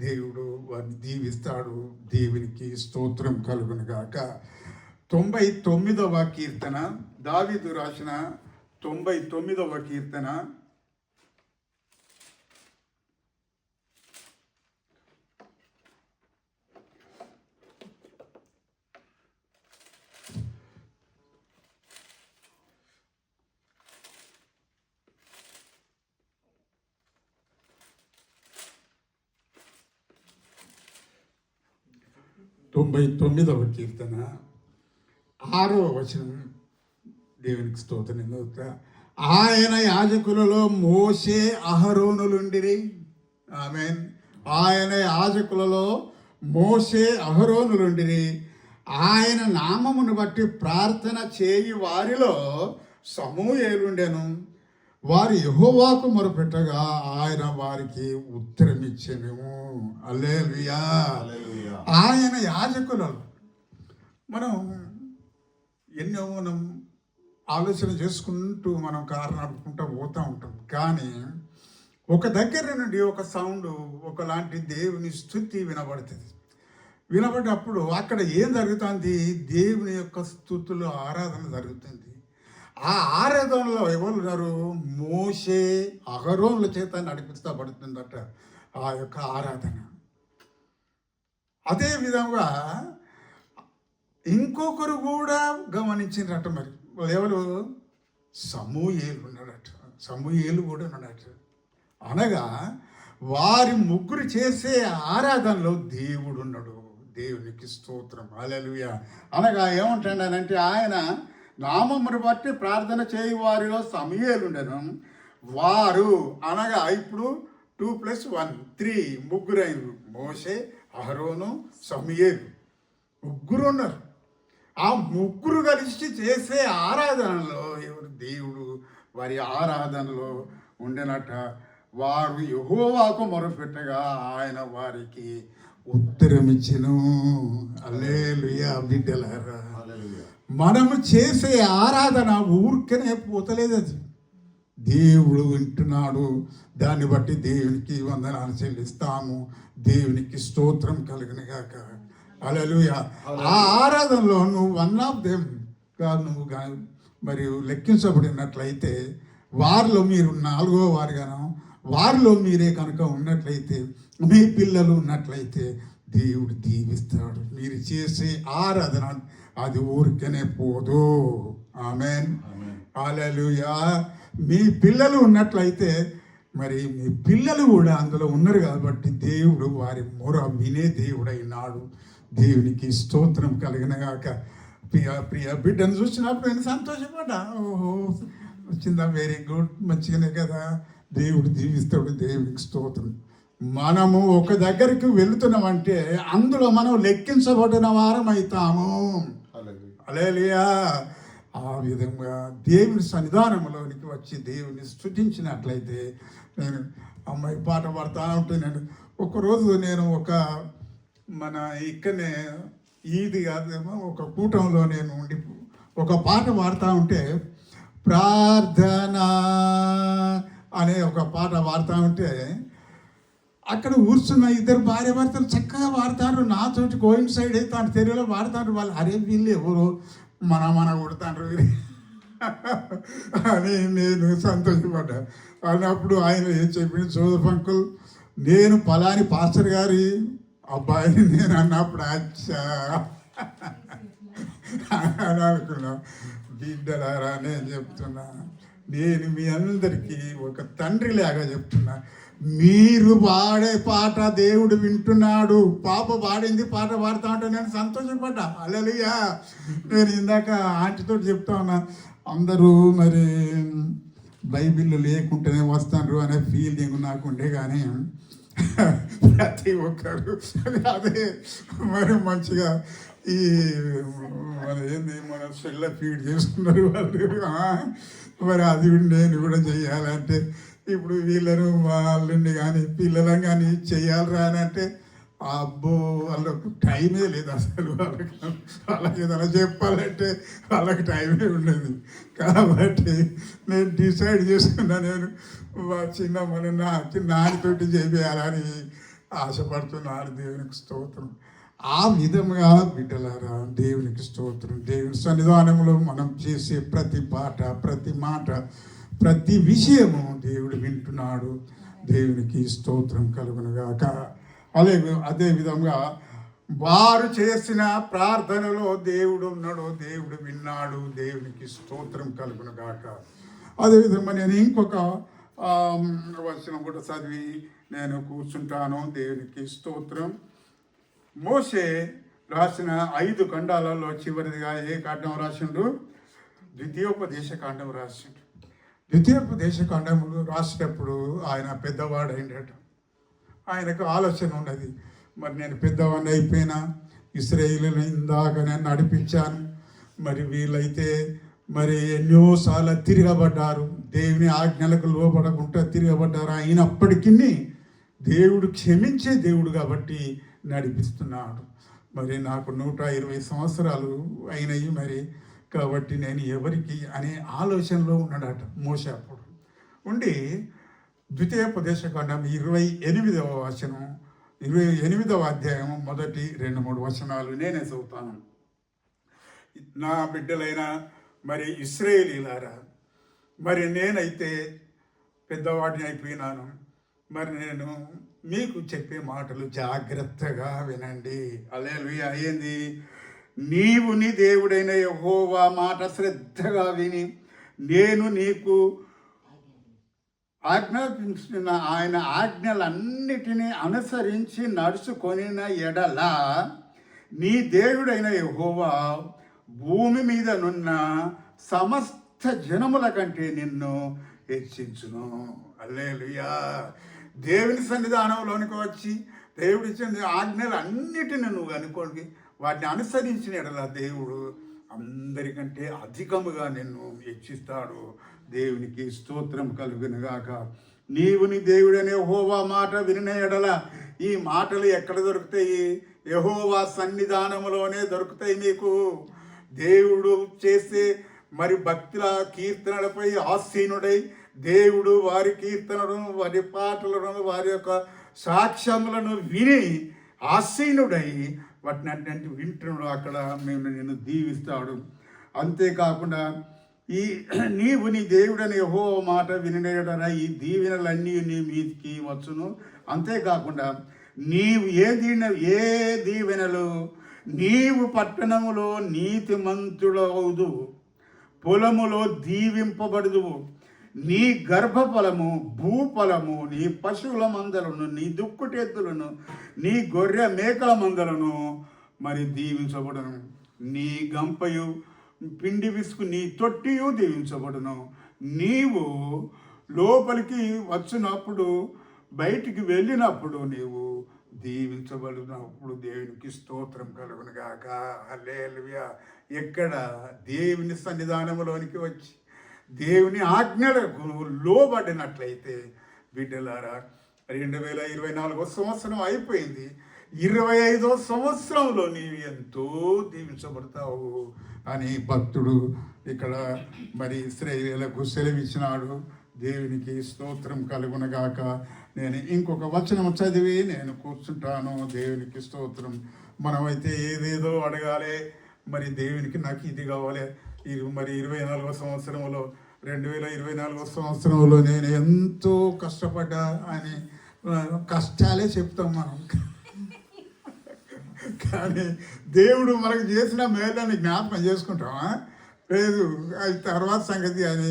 దేవుడు వారిని దీవిస్తాడు. దేవునికి స్తోత్రం కలుగును గాక. 99వ కీర్తన, దావీదు రాసిన 99వ కీర్తన, తొంభై 99వ కీర్తన 6వ వచనం. దేవునికి స్తోత్రం. ఆయన యాజకులలో మోషే అహరోనులుండిరి. ఆమేన్. ఆయన యాజకులలో మోషే అహరోనులుండిరి. ఆయన నామమును బట్టి ప్రార్థన చేయి వారిలో సమూయేలుండెను. వారు యెహోవాకు మొరపెట్టగా ఆయన వారికి ఉత్తరమిచ్చెను. హల్లెలూయా. ఆయన యాజకులలో మనం ఎన్నో మనం ఆలోచన చేసుకుంటూ మనం కారు నడుపుకుంటూ పోతూ ఉంటాం, కానీ ఒక దగ్గర నుండి ఒక సౌండ్, ఒకలాంటి దేవుని స్తుతి వినబడుతుంది. వినబడ్డప్పుడు అక్కడ ఏం జరుగుతుంది? దేవుని యొక్క స్తుతులు, ఆరాధన జరుగుతుంది. ఆ ఆరాధనలో ఎవరున్నారు? మోషే అహరోనుల చేత నడిపించబడుతుందట ఆ యొక్క ఆరాధన. అదే విధంగా ఇంకొకరు కూడా గమనించినట్టు. మరి ఎవరు? సమూయేలు ఉన్నాడట. సమూయేలు కూడా ఉన్నాడట. అనగా వారి ముగ్గురు చేసే ఆరాధనలో దేవుడు ఉన్నాడు. దేవునికి స్తోత్రం. హల్లెలూయా. అనగా ఏమంటాడంటే ఆయన నామమును బట్టి ప్రార్థన చేయి వారిలో సమూయేలుండెను. వారు అనగా ఇప్పుడు 2+1 3 ముగ్గురైన మోషే, అహరోను, సమూయేలు ముగ్గురు ఉన్నారు. ఆ ముగ్గురు కలిసి చేసే ఆరాధనలో ఎవరు? దేవుడు వారి ఆరాధనలో ఉండనట. వారు యెహోవాకు మొరపెట్టగా ఆయన వారికి ఉత్తరమిచ్చెను. హల్లెలూయా. బిడ్డలారా, మనము చేసే ఆరాధన ఊరికనే పోతలేదు. అది దేవుడు వింటున్నాడు. దాన్ని బట్టి దేవునికి వందనాలు చెల్లిస్తాము. దేవునికి స్తోత్రం కలుగును గాక. హల్లెలూయా. ఆ ఆరాధనలో నువ్వు వన్ ఆఫ్ దెమ్ కాదు, నువ్వు మరి లెక్కించబడినట్లయితే వారిలో మీరు 4వ వారుగాను, వారిలో మీరే కనుక ఉన్నట్లయితే, మీ పిల్లలు ఉన్నట్లయితే దేవుడు దీవిస్తాడు. మీరు చేసే ఆరాధన అది ఊరికనే పోదు. ఆమెన్. హల్లెలూయా. మీ పిల్లలు ఉన్నట్లయితే మరి మీ పిల్లలు కూడా అందులో ఉన్నారు కాబట్టి దేవుడు వారి మొర వినే దేవుడైనాడు. దేవునికి స్తోత్రం కలిగినగాక. ప్రియ బిడ్డను చూసినప్పుడు నేను సంతోషపడ్డా. ఓహో వచ్చిందా, వెరీ గుడ్, మంచిగానే కదా, దేవుడు దీవిస్తాడు. దేవునికి స్తోత్రం. మనము ఒక దగ్గరికి వెళుతున్నామంటే అందులో మనం లెక్కించబడిన వారం అవుతాము. హల్లెలూయా. ఆ విధంగా దేవుని సన్నిధానంలోనికి వచ్చి దేవుని స్తుతించినట్లయితే, నేను అమ్మాయి పాట పాడుతూ ఉంటే, ఒకరోజు నేను మన ఇక్కడనే ఈది కాదేమో ఒక కూటంలో నేను ఉండి ఒక పాట పాడుతూ ఉంటే, ప్రార్థన అనే ఒక పాట పాడుతూ ఉంటే అక్కడ కూర్చున్న ఇద్దరు భార్య భర్తలు చక్కగా వాడతారు. నాతోటి కోయిన్సైడ్ అవుతాను, తెలుగులో వాడతారు. వాళ్ళు అరే వీళ్ళు ఎవరు మన కొడతారు అని నేను సంతోషపడ్డా. అన్నప్పుడు ఆయన ఏం చెప్పింది, జోసెఫ్ అంకుల్ నేను పలాని పాస్టర్ గారి అబ్బాయిని నేను అన్నప్పుడు అచ్చా అని అనుకున్నా. బిడ్డలారా నేను చెప్తున్నా, నేను మీ అందరికీ ఒక తండ్రిలాగా చెప్తున్నా, మీరు పాడే పాట దేవుడు వింటున్నాడు. పాప పాడింది పాట పాడుతూ ఉంటే నేను సంతోషపడ్డా. హల్లెలూయా. నేను ఇందాక ఆంటీతో చెప్తా ఉన్నా, అందరూ మరి బైబిల్ లేకుంటేనే వస్తాను అనే ఫీలింగ్ నాకుండే, కానీ ప్రతి ఒక్కరు అదే మరి మంచిగా ఈ మన సెల్ల ఫీడ్ చేసుకున్నారు వాళ్ళు. మరి అది నేను కూడా చెయ్యాలంటే ఇప్పుడు వీళ్ళను వాళ్ళని కానీ పిల్లలను కానీ చెయ్యాలరా అని అంటే అబ్బో వాళ్ళకు టైమే లేదు అసలు. వాళ్ళకి ఏదైనా చెప్పాలంటే వాళ్ళకి టైమే ఉండదు. కాబట్టి నేను డిసైడ్ చేసుకున్నా, నేను చిన్న మన నాన్నతోటి చేయాలని ఆశపడుతున్నాను. దేవునికి స్తోత్రం. ఆ విధముగా బిడ్డలారా దేవునికి స్తోత్రం. దేవుని సన్నిధానంలో మనం చేసే ప్రతి పాట, ప్రతి మాట, ప్రతి విషయము దేవుడు వింటున్నాడు. దేవునికి స్తోత్రం కలుగునుగాక. అదే విధంగా వారు చేసిన ప్రార్థనలో దేవుడు ఉన్నాడు, దేవుడు విన్నాడు. దేవునికి స్తోత్రం కలుగునుగాక. అదేవిధంగా నేను ఇంకొక వచనం కూడా చదివి నేను కూర్చుంటాను. దేవునికి స్తోత్రం. మోషే రాసిన 5 ఖండాలలో చివరిదిగా ఏ కాండం రాసిండు? ద్వితీయోపదేశ కాండం రాసిండు. ద్వితీయోపదేశ కాండములు రాసినప్పుడు ఆయన పెద్దవాడైండట. ఆయనకు ఆలోచన ఉన్నది, మరి నేను పెద్దవాడిని అయిపోయినా, ఇశ్రాయేలుని ఇందాక నేను నడిపించాను, మరి వీళ్ళైతే మరి ఎన్నోసార్లు తిరగబడ్డారు, దేవుని ఆజ్ఞలకు లోబడకుండా తిరగబడ్డారు. అయినప్పటికీ దేవుడు క్షమించే దేవుడు కాబట్టి నడిపిస్తున్నాడు. మరి నాకు 120 సంవత్సరాలు అయినాయి మరి, కాబట్టి నేను ఎవరికి అనే ఆలోచనలో ఉన్నాడట మోషే. అప్పుడు ఉండి ద్వితీయోపదేశకాండం 28వ వచనం, 28వ అధ్యాయం మొదటి 2-3 వచనాలు నేనే చదువుతాను. నా బిడ్డలైన మరి ఇశ్రాయేలీలారా, మరి నేనైతే పెద్దవాడిని అయిపోయినాను, మరి నేను మీకు చెప్పే మాటలు జాగ్రత్తగా వినండి. హల్లెలూయా. అయ్యింది, నీవు నీ దేవుడైన యెహోవా మాట శ్రద్ధగా విని నేను నీకు ఆజ్ఞాపించిన ఆయన ఆజ్ఞలన్నిటినీ అనుసరించి నడుచుకొనిన ఎడల నీ దేవుడైన యెహోవా భూమి మీద నున్న సమస్త జనముల కంటే నిన్ను హెచ్చించును. హల్లెలూయా. దేవుని సన్నిధానంలోనికి వచ్చి దేవుడిచ్చిన ఆజ్ఞలు అన్నిటిని నువ్వు అనుకోండి, వాటిని అనుసరించిన ఎడల దేవుడు అందరికంటే అధికముగా నిన్ను హెచ్చిస్తాడు. దేవునికి స్తోత్రం కలుగునుగాక. నీవు నీ దేవుడనే యెహోవా మాట వినిన ఎడల, ఈ మాటలు ఎక్కడ దొరుకుతాయి? యెహోవా సన్నిధానంలోనే దొరుకుతాయి మీకు. దేవుడు చేసే మరి భక్తుల కీర్తనలపై ఆసీనుడై దేవుడు వారి కీర్తనలను, వారి పాటలను, వారి యొక్క సాక్ష్యములను విని ఆసీనుడై వాటిని అన్నింటి వింటున్నాడు. అక్కడ మేము నిన్ను దీవిస్తాడు. అంతేకాకుండా నీవు నీ దేవుడని యెహోవా మాట వినడరా ఈ దీవెనలన్నీ నీ మీదికి వచ్చును. అంతేకాకుండా నీవు ఏ దీవెనలు నీవు పట్టణములో నీతిమంతుడవుదు, పొలములో దీవింపబడుదువు. నీ గర్భఫలము, భూఫలము, నీ పశువుల మందలను, నీ దుక్కుటెత్తులను, నీ గొర్రె మేకల మందలను మరి దీవించబడును. నీ గంపయు పిండి విసుకు నీ తొట్టియు దీవించబడును. నీవు లోపలికి వచ్చినప్పుడు, బయటికి వెళ్ళినప్పుడు నీవు దీవించబడినప్పుడు దేవునికి స్తోత్రం కలుగును గాక. హల్లెలూయా. ఎక్కడ దేవుని సన్నిధానంలోనికి వచ్చి దేవుని ఆజ్ఞలకు లోబడినట్లయితే బిడ్డలారా, 2024 సంవత్సరం అయిపోయింది. 25వ సంవత్సరంలో నీవు ఎంతో దీవించబడతావు అని భక్తుడు ఇక్కడ మరి ఇశ్రాయేలుకు సెలవిచ్చినాడు. దేవునికి స్తోత్రం కలుగునగాక. నేను ఇంకొక వచనం చదివి నేను కూర్చుంటాను. దేవునికి స్తోత్రం. మనమైతే ఏదేదో అడగాలి, మరి దేవునికి నాకు ఇది కావాలి. మరి 24వ సంవత్సరంలో 2024వ సంవత్సరంలో నేను ఎంతో కష్టపడ్డా అని కష్టాలే చెప్తాం మనం. కానీ దేవుడు మనకు చేసిన మేలని జ్ఞాపకం చేసుకుంటామా? లేదు, అది తర్వాత సంగతి. అని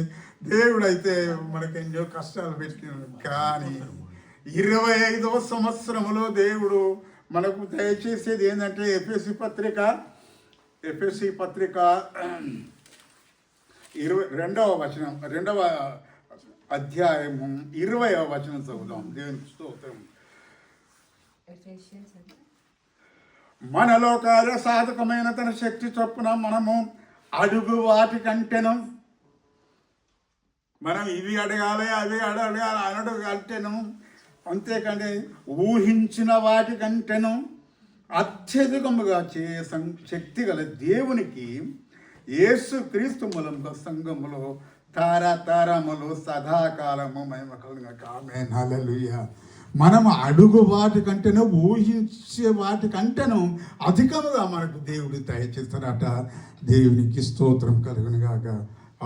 దేవుడు అయితే మనకి ఎన్నో కష్టాలు పెట్టినాడు. కానీ 25వ సంవత్సరంలో దేవుడు మనకు దయచేసేది ఏంటంటే ఎఫెసీ పత్రిక 22వ వచనం, 2వ అధ్యాయము 20వ వచనం చదువుదాం. దేవునికి స్తోత్రం. మనలో కార్య సాధకమైన తన శక్తి చొప్పున మనము అడుగు వాటి కంటేను, మనం ఇవి అడగాలి అవి అడగాలి అనడు కంటేను, అంతేకాని ఊహించిన వాటి కంటేను అత్యధికముగా శక్తి గల దేవునికి యేసు క్రీస్తు మూలంగా సంఘములో తారతరములు సదాకాలము మహిమ కలుగుగాక. ఆమేన్. హల్లెలూయా. మనం అడుగు వాటి కంటేనూ ఊహించే వాటి కంటేనూ అధికముగా మనకు దేవుడు దయచేస్తారట. దేవునికి స్తోత్రం కలుగునుగాక.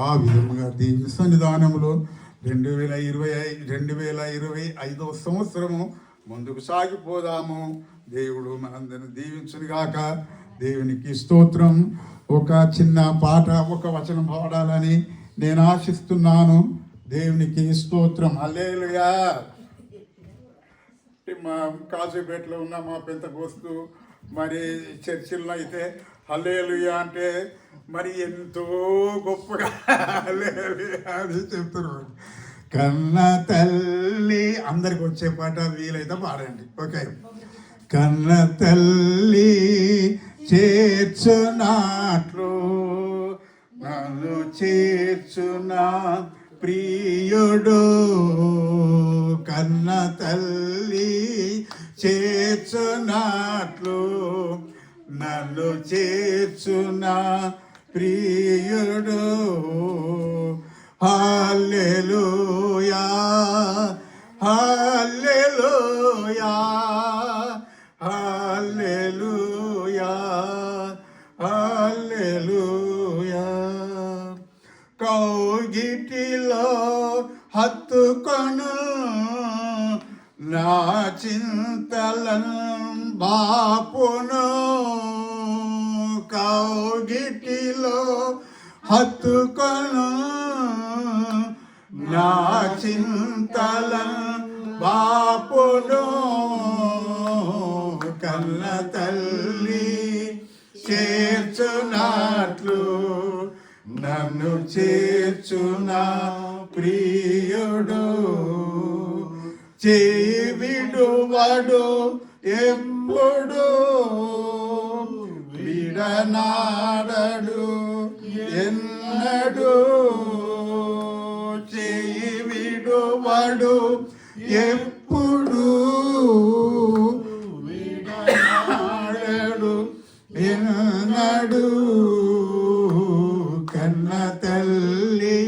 ఆ విధముగా దేవుని సన్నిధానంలో 2025వ సంవత్సరము ముందుకు సాగిపోదాము. దేవుడు మనందరిని దీవించునుగాక. దేవునికి స్తోత్రం. ఒక చిన్న పాట, ఒక వచనం పాడాలని నేను ఆశిస్తున్నాను. దేవునికి స్తోత్రం. హల్లెలూయా. మా కాజీపేటలో ఉన్న మా పెంతకోస్తు మరి చర్చిల్లో అయితే హల్లెలూయా అంటే మరి ఎంతో గొప్పగా హల్లెలూయా అని చెప్తున్నారు. కన్న తల్లి, అందరికి వచ్చే పాట వీలైతే పాడండి. ఓకే. కన్న తల్లి చేర్చునాట్లు నన్ను చేర్చునా ప్రియుడు, కన్న తల్లి చేర్చునాట్లు నన్ను చేర్చునా ప్రియుడు. హల్లెలూయా హల్లెలూయా హల్లెలూయా హల్లెలూయా. కౌగిటిలో హత్తుకొను నా చింతలను బాపును, కౌగిటిలో హత్తుకొను నా చింతలను బాపును. కన్న తల్లి చేర్చునాట్లు నన్ను చేర్చునా ప్రియుడు. చేయి విడువడు ఎప్పుడు, విడనాడడు ఎన్నడు. చేయి విడువడు ఎప్పుడు, విడనాడడు ఎన్నడు. కన్న తల్లి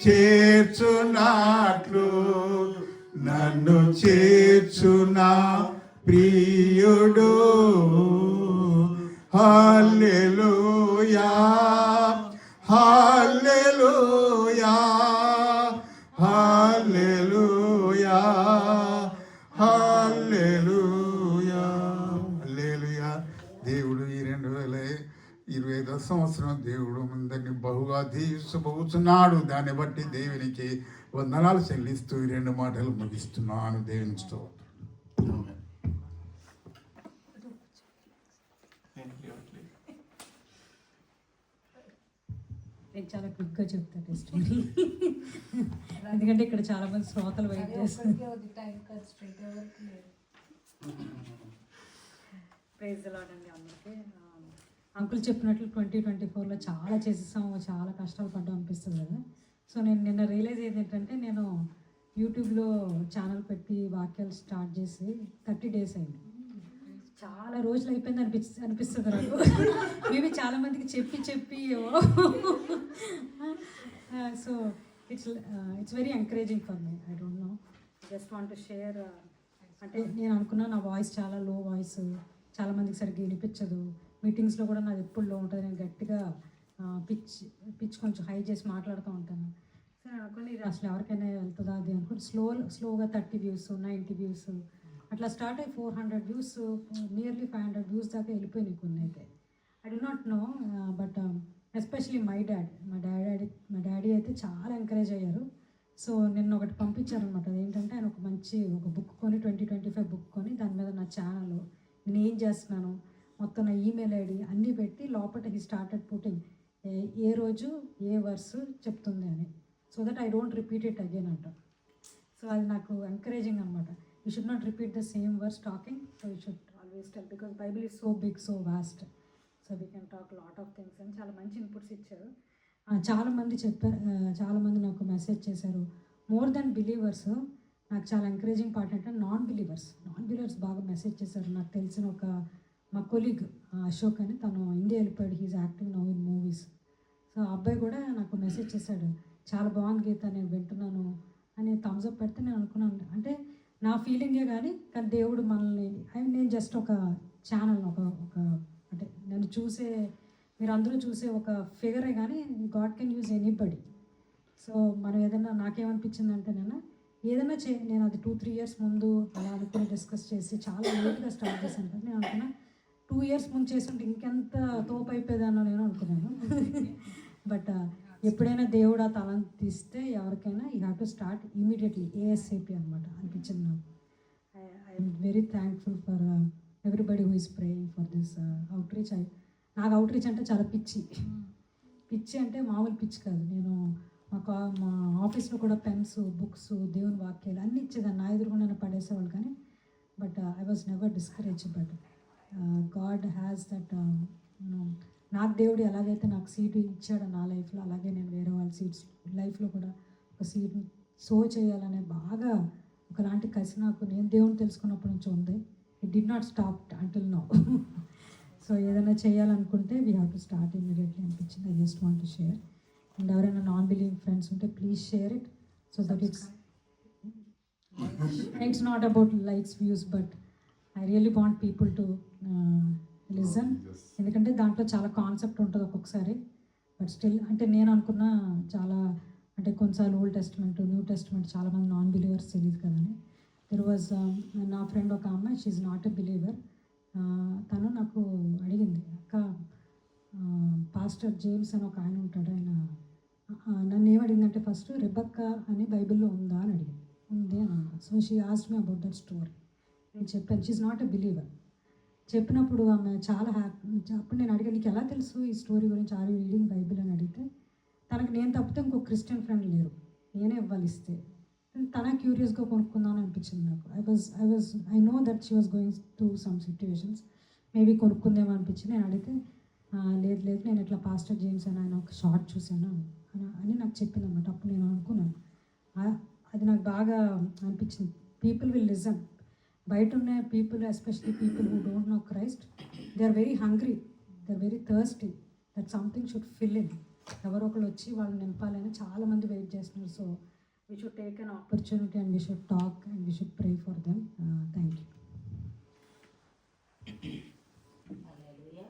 చేర్చునాట్లు నన్ను చేర్చునా ప్రియుడు. హల్లెలూయా హల్లెలూయా హల్లెలూయా హల్లెలూయా హల్లెలూయా. దేవుడు సంవత్సరం దేవుడు ముందరిని బహుగా దీవించబోతున్నాడు. దాన్ని బట్టి దేవునికి వందనాలు చెల్లిస్తూ ఈ 2 మాటలు ముగిస్తున్నాను. దేవునికి స్తోత్రం. నేను చాలా క్విక్గా చెప్తాను టెస్ట్ ఎందుకంటే ఇక్కడ చాలా మంది శ్రోతలు వెయిట్ చేస్తారు. టైం కన్స్ట్రెంట్ ఎవరికి లేదు. ప్రైజ్ లాడ్ అండి అందరికీ. అంకుల్ చెప్పినట్లు 2024లో చాలా చేసేసాము, చాలా కష్టాలు పడ్డాం అనిపిస్తుంది కదా. సో నేను నిన్న రియలైజ్ అయ్యేది ఏంటంటే, నేను యూట్యూబ్లో ఛానల్ పెట్టి వాక్యాలు స్టార్ట్ చేసి 30 days అయింది. చాలా రోజులు అయిపోయింది అనిపిస్తుంది నాకు. మేబీ చాలా మందికి చెప్పి so it's very encouraging for me. I don't know, just want to share. అంటే నేను అనుకున్నా నా వాయిస్ చాలా లో వాయిస్, చాలా మందికి సరిగ్గా వినిపించదు. మీటింగ్స్లో కూడా నాది ఎప్పుడు లో ఉంటుంది. నేను గట్టిగా పిచ్ కొంచెం హై చేసి మాట్లాడుతూ ఉంటాను. సో నేను అనుకుని ఇది అసలు ఎవరికైనా వెళ్తుందా అది అనుకుంటే స్లోగా 30 views, 90 views అట్లా స్టార్ట్ అయ్యి 400 views, నియర్లీ 500 views దాకా వెళ్ళిపోయినాయి కొన్ని అయితే. I do not know, but especially my daddy అయితే చాలా ఎంకరేజ్ అయ్యారు. సో నిన్న ఒకటి పంపించారనమాట. అదేంటంటే ఆయన ఒక బుక్ కొని 2025 బుక్ కొని దాని మీద నా ఛానల్, నేను ఏం చేస్తున్నాను మొత్తం, నా ఈమెయిల్ ఐడి అన్నీ పెట్టి లోపల హీ స్టార్టెడ్ పుట్టింగ్ ఏ రోజు ఏ వర్స్ చెప్తుంది అని, so that I don't repeat it again అంట. సో అది నాకు ఎంకరేజింగ్ అనమాట. You should not repeat the same verse talking, so you should always tell, because Bible is so big, so vast, so we can talk lot of things అని చాలా మంచి ఇన్పుట్స్ ఇచ్చారు. చాలామంది చెప్పారు, చాలామంది నాకు మెసేజ్ చేశారు. మోర్ దెన్ బిలీవర్స్ నాకు చాలా ఎంకరేజింగ్ పార్ట్ అంటే నాన్ బిలీవర్స్ బాగా మెసేజ్ చేశారు. నాకు తెలిసిన మా కొలీగ్ అశోక్ అని, తను ఇండియా వెళ్ళిపోయాడు. He's acting now in movies. So ఆ అబ్బాయి కూడా నాకు మెసేజ్ చేశాడు, చాలా బాగుంది గీత, నేను వింటున్నాను అని థమ్స్ అప్ పెడితే నేను అనుకున్నాను, అంటే నా ఫీలింగే కానీ దేవుడు మనల్ని, నేను జస్ట్ ఒక ఛానల్, ఒక అంటే నన్ను మీరందరూ చూసే ఒక ఫిగరే కానీ God can use anybody. So మనం ఏదైనా, నాకేమనిపించిందంటే ఏదైనా నేను అది 2-3 years ముందు అలా అనుకుని డిస్కస్ చేసి చాలా లేట్గా స్టార్ట్ చేశాను కదా. నేను అనుకున్నా 2 years ముందు చేస్తుంటే ఇంకెంత తోపు అయిపోయేదానో నేను అనుకున్నాను. బట్ ఎప్పుడైనా దేవుడు ఆ తలం తీస్తే ఎవరికైనా you have to start immediately, ASAP అనమాట అనిపించింది నాకు. I'm very thankful for everybody who is praying for this outreach. నాకు అవుట్రీచ్ అంటే చాలా పిచ్చి అంటే మామూలు పిచ్చి కాదు. నేను మా ఆఫీస్లో కూడా పెన్స్, బుక్స్, దేవుని వాక్యాలు అన్నీ ఇచ్చేదాన్ని, నా ఎదురుగుండా పడేసేవాళ్ళు. కానీ but I was never discourage. But God has that, నాకు దేవుడు ఎలాగైతే నాకు సీట్ ఇచ్చాడో నా లైఫ్లో, అలాగే నేను వేరే వాళ్ళ సీట్స్ లైఫ్లో కూడా ఒక సీట్ని సో చేయాలనే బాగా ఒకలాంటి కసి నాకు నేను దేవుని తెలుసుకున్నప్పటి నుంచి ఉంది. It did not stop until now. So ఏదైనా చేయాలనుకుంటే we have to start immediately అనిపించింది. I just want to share. And ఎవరైనా నాన్ బిలీవింగ్ ఫ్రెండ్స్ ఉంటే please share it, so that it's not about likes, views, but I really want people to listen. ఎందుకంటే దాంట్లో చాలా కాన్సెప్ట్ ఉంటుంది ఒక్కొక్కసారి. బట్ స్టిల్ అంటే నేను అనుకున్న చాలా, అంటే కొన్నిసార్లు ఓల్డ్ టెస్ట్మెంట్, న్యూ టెస్ట్మెంట్ చాలామంది నాన్ బిలీవర్స్ తెలియదు కదని. దెర్ వాజ్ నా ఫ్రెండ్ ఒక అమ్మాయి, she is not a believer. తను నాకు అడిగింది, అక్క పాస్టర్ జేమ్స్ అని ఒక ఆయన ఉంటాడు, ఆయన నన్ను ఏమడిగిందంటే ఫస్ట్ రెబెక్క అని బైబిల్లో ఉందా అని అడిగింది. ఉంది అని అన్నా. So she asked me about that story. నేను చెప్పాను, she is not a believer. చెప్పినప్పుడు ఆమె చాలా అప్పుడు నేను అడిగాను, నీకు ఎలా తెలుసు ఈ స్టోరీ గురించి, ఆర్ యూ రీడింగ్ బైబిల్ అని అడిగితే, తనకు నేను తప్పితే ఇంకో క్రిస్టియన్ ఫ్రెండ్ లేరు, నేనే ఇవ్వాలి ఇస్తే. తన క్యూరియస్గా కొనుక్కుందామని అనిపించింది నాకు. I know that she was going to some situations, maybe కొనుక్కుందేమో అనిపించింది. నేను అడిగితే లేదు నేను ఇట్లా పాస్టర్ జేమ్స్ అని ఆయన ఒక షార్ట్ చూశాను అని నాకు చెప్పింది అనమాట. అప్పుడు నేను అనుకున్నాను, అది నాకు బాగా అనిపించింది. People will listen. బయట ఉన్న people, especially people who don't know Christ, they are very hungry, they are very thirsty, that something should fill in. ఎవరో ఒకరు వచ్చి వాళ్ళు నింపాలని చాలామంది వెయిట్ చేస్తున్నారు. So we should take an opportunity and we should talk and we should pray for them. Thank you. Hallelujah.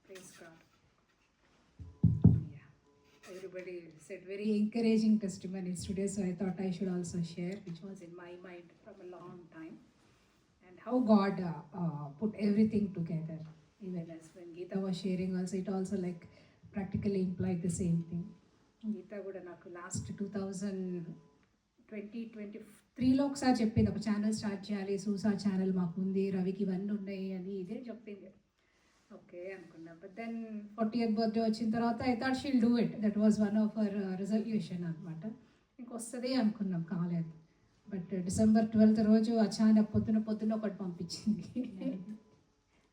Praise God. Yeah. Everybody everybody said very encouraging testimonies today, so I thought I should also share, which was in my mind from a long time, and how God put everything together. Even as when Geeta was sharing also, it also like practically implied the same thing. Geeta కూడా నాకు లాస్ట్ 2023లో ఒకసారి చెప్పింది, ఒక ఛానల్ స్టార్ట్ చేయాలి, సూసా ఛానల్ మాకు ఉంది, రవికి ఇవన్నీ ఉన్నాయి అని ఇదే చెప్పింది. ఓకే అనుకున్నా, బట్ దెన్ 40th బర్త్డే వచ్చిన తర్వాత I thought she'll do it. That was one of our resolution అనమాట. ఇంకొస్తుంది అనుకున్నాం, కాలేదు. బట్ December 12th రోజు అచానక్ పొద్దున ఒకటి పంపించింది.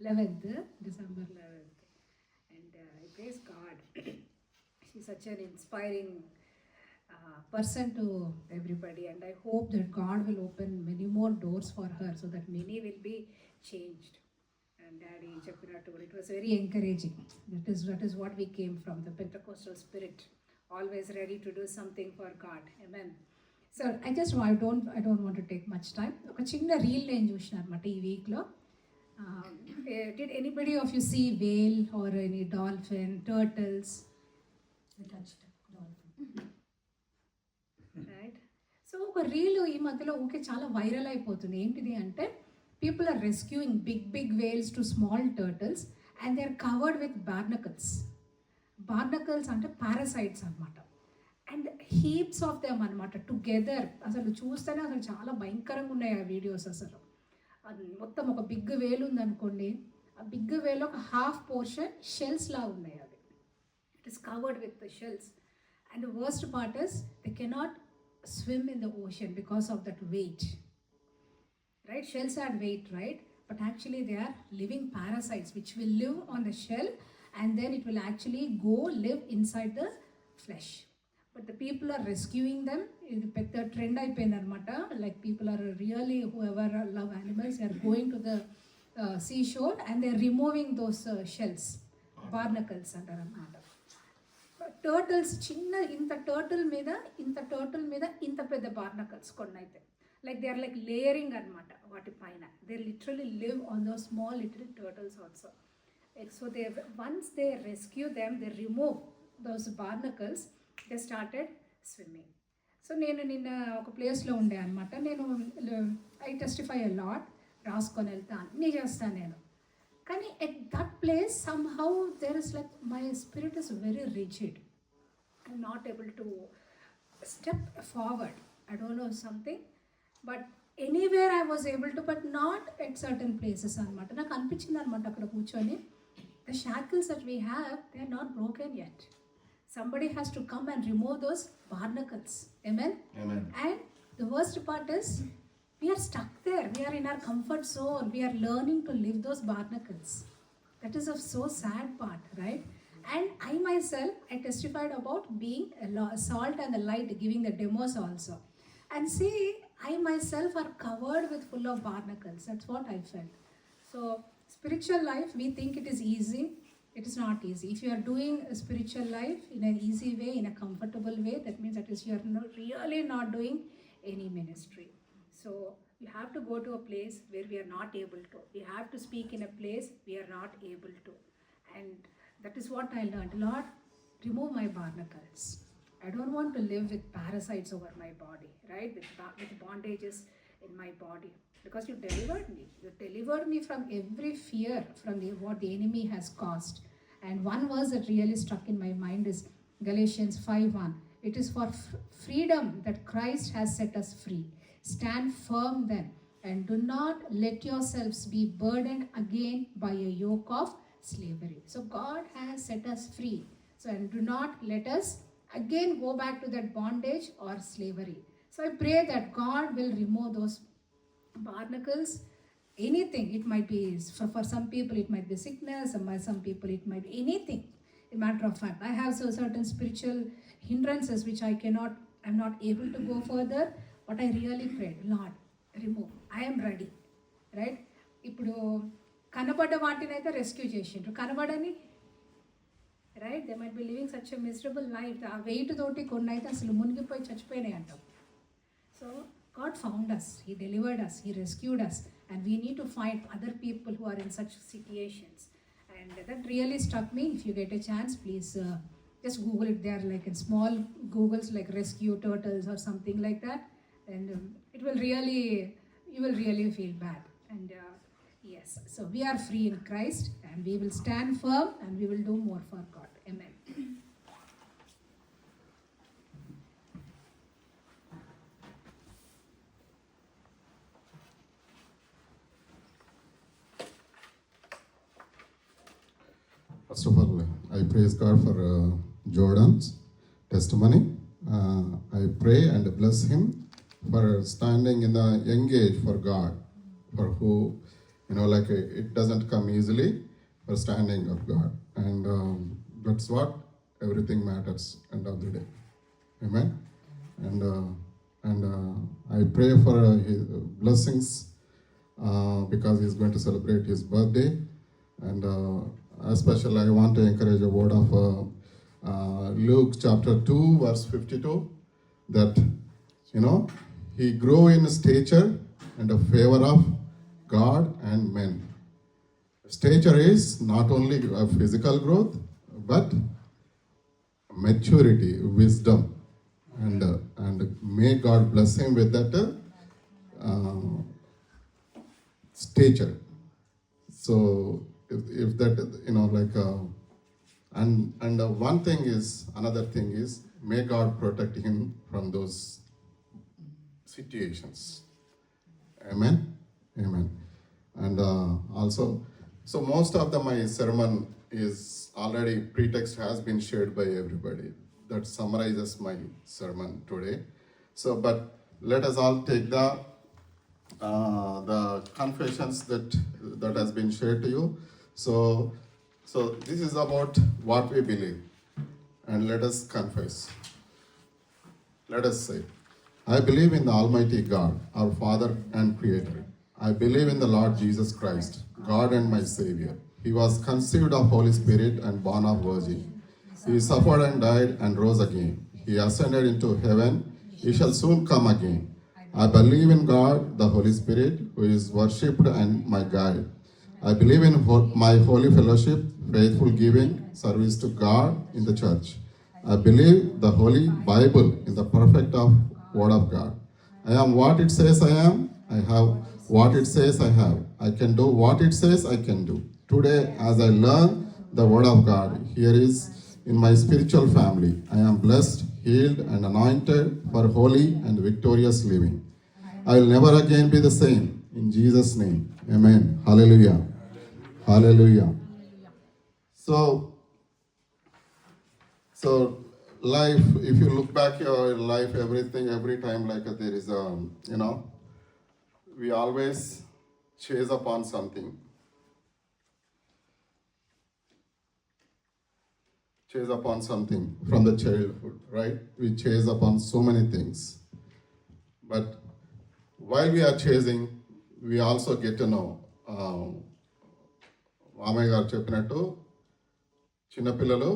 11th December 11th. And I praise God. She's such an inspiring person to everybody, and I hope that God will open many more doors for her so that many will be changed. And Daddy చెప్పినట్టు it was very encouraging. That is what we came from, the Pentecostal spirit, always ready to do something for God. Amen. So I don't want to take much time. ఒక చిన్న రీల్ నేను చూసిన అనమాట ఈ వీక్లో. Did anybody of you see whale or any dolphin, turtles? We touched dolphin. Right. So ఒక రీల్ ఈ మధ్యలో ఊకే చాలా వైరల్ అయిపోతుంది. ఏంటిది అంటే, people are rescuing big whales to small turtles and they are covered with barnacles. Barnacles అంటే పారాసైట్స్ అనమాట. అండ్ హీప్స్ ఆఫ్ దెమ్ అనమాట టుగెదర్. అసలు చూస్తేనే అసలు చాలా భయంకరంగా ఉన్నాయి ఆ వీడియోస్. అసలు అది మొత్తం ఒక బిగ్ వేల్ ఉందనుకోండి, ఆ బిగ్ వేల్ ఒక హాఫ్ పోర్షన్ షెల్స్ లాగా ఉన్నాయి. అవి it is covered with the shells. And the worst part is they cannot swim in the ocean because of that weight. Right? Shells add weight, right? But actually they are living parasites which will live on the shell and then it will actually go live inside the flesh. But the people are rescuing them. The trend అయిపోయింది అనమాట. Like people are really, whoever love animals, they are going to the seashore and they are removing those shells, barnacles అంటారు అనమాట. టర్టిల్స్ చిన్న ఇంత టర్టిల్ మీద ఇంత పెద్ద బార్నకల్స్ కొన్ని అయితే like they are like layering అనమాట వాటి పైన. They literally live on those small little turtles also. So they once they rescue them, they remove those barnacles, they started swimming. So నేను నిన్న ఒక ప్లేస్లో ఉండే అనమాట. నేను ఐ టెస్టిఫై అ లాట్, రాసుకొని వెళ్తా, అన్నీ చేస్తాను నేను. కానీ at that place somehow there is like my spirit is very rigid. I'm not able to step forward. I don't know something, but anywhere I was able to, but not at certain places అనమాట. నాకు అనిపించింది అనమాట అక్కడ కూర్చొని, the shackles that we have, they are not broken yet. Somebody has to come and remove those barnacles. Amen? Amen. And the worst part is, we are stuck there. We are in our comfort zone. We are learning to live those barnacles. That is a so sad part, right? And I myself, I testified about being salt and the light, giving the demos also. And see, I myself are covered with full of barnacles. That's what I felt. So spiritual life, we think it is easy. It is not easy. If you are doing a spiritual life in an easy way, in a comfortable way, that means that is you are really not doing any ministry. So you have to go to a place where we are not able to. We have to speak in a place we are not able to. And that is what I learned. Lord, remove my barnacles. I don't want to live with parasites over my body, right? With bondages in my body. Because you delivered me. You delivered me from every fear, from what the enemy has caused. And one verse that really struck in my mind is Galatians 5:1. It is for freedom that Christ has set us free. Stand firm then, and do not let yourselves be burdened again by a yoke of slavery. So God has set us free. So, and do not let us again go back to that bondage or slavery. So I pray that God will remove those barnacles. Anything, it might be, for some people it might be sickness, some people it might be anything. A matter of fact, I have certain spiritual hindrances which I'm not able to go further. But I really prayed, Lord, remove. I am ready. Right? ఇప్పుడు కనబడ్డ వాటిని అయితే రెస్క్యూ చేసిండ్రు, కనబడని right they might be living such a miserable life. ఆ వెయిట్ తోటి కొన్ని అయితే అసలు మునిగిపోయి చచ్చిపోయినాయి అంటాం. So God found us, He delivered us, He rescued us, and we need to find other people who are in such situations. And that really struck me. If you get a chance, please just Google it there, like in small Googles, like rescue turtles or something like that, and it will really, you will really feel bad. And yes, so we are free in Christ, and we will stand firm, and we will do more for God. Amen. First of all, I praise God for Jordan's testimony. I pray and bless him for standing in the young age for God, for who, like it doesn't come easily, for standing of God. And that's what everything matters end of the day. Amen. And I pray for his blessings because he's going to celebrate his birthday. And especially I want to encourage a word of Luke chapter 2 verse 52, that he grew in stature and a favor of God and men. Stature is not only a physical growth but maturity, wisdom, and may God bless him with that stature. So if that, and one thing is, another thing is, may God protect him from those situations. Amen. Amen. And also, so most of my sermon is already, pretext has been shared by everybody. That summarizes my sermon today. So, but let us all take the confessions that has been shared to you. So this is about what we believe, and let us confess. Let us say, I believe in the Almighty God, our Father and Creator. I believe in the Lord Jesus Christ, God and my Savior. He was conceived of Holy Spirit and born of Virgin. He suffered and died and rose again. He ascended into heaven. He shall soon come again. I believe in God, the Holy Spirit, who is worshipped and my guide. I believe in my holy fellowship, faithful giving, service to God in the church. I believe the Holy Bible in the perfect Word of God. I am what it says I am. I have what it says I have. I can do what it says I can do. Today, as I learn the Word of God, here is in my spiritual family, I am blessed, healed, and anointed for holy and victorious living. I will never again be the same. In Jesus' name, amen. Hallelujah. Hallelujah. So life, if you look back your life, everything, every time, like there is we always chase upon something. Chase upon something from the childhood, right? We chase upon so many things. But while we are chasing, we also get to know, మామయ్య గారు చెప్పినట్టు చిన్నపిల్లలు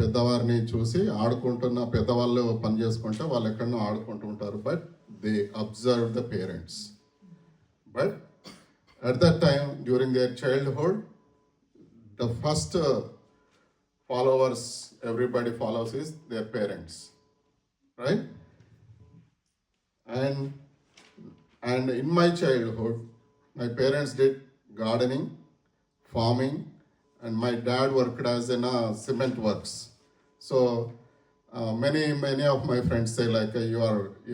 పెద్దవారిని చూసి ఆడుకుంటున్న, పెద్దవాళ్ళు పని చేసుకుంటే వాళ్ళు ఎక్కడనో ఆడుకుంటూ ఉంటారు, but they observe the parents. But at that time during their childhood, the first followers everybody follows is their parents, right? And in my childhood, my parents did gardening, farming, and my dad worked as in a cement works. So many of my friends say like you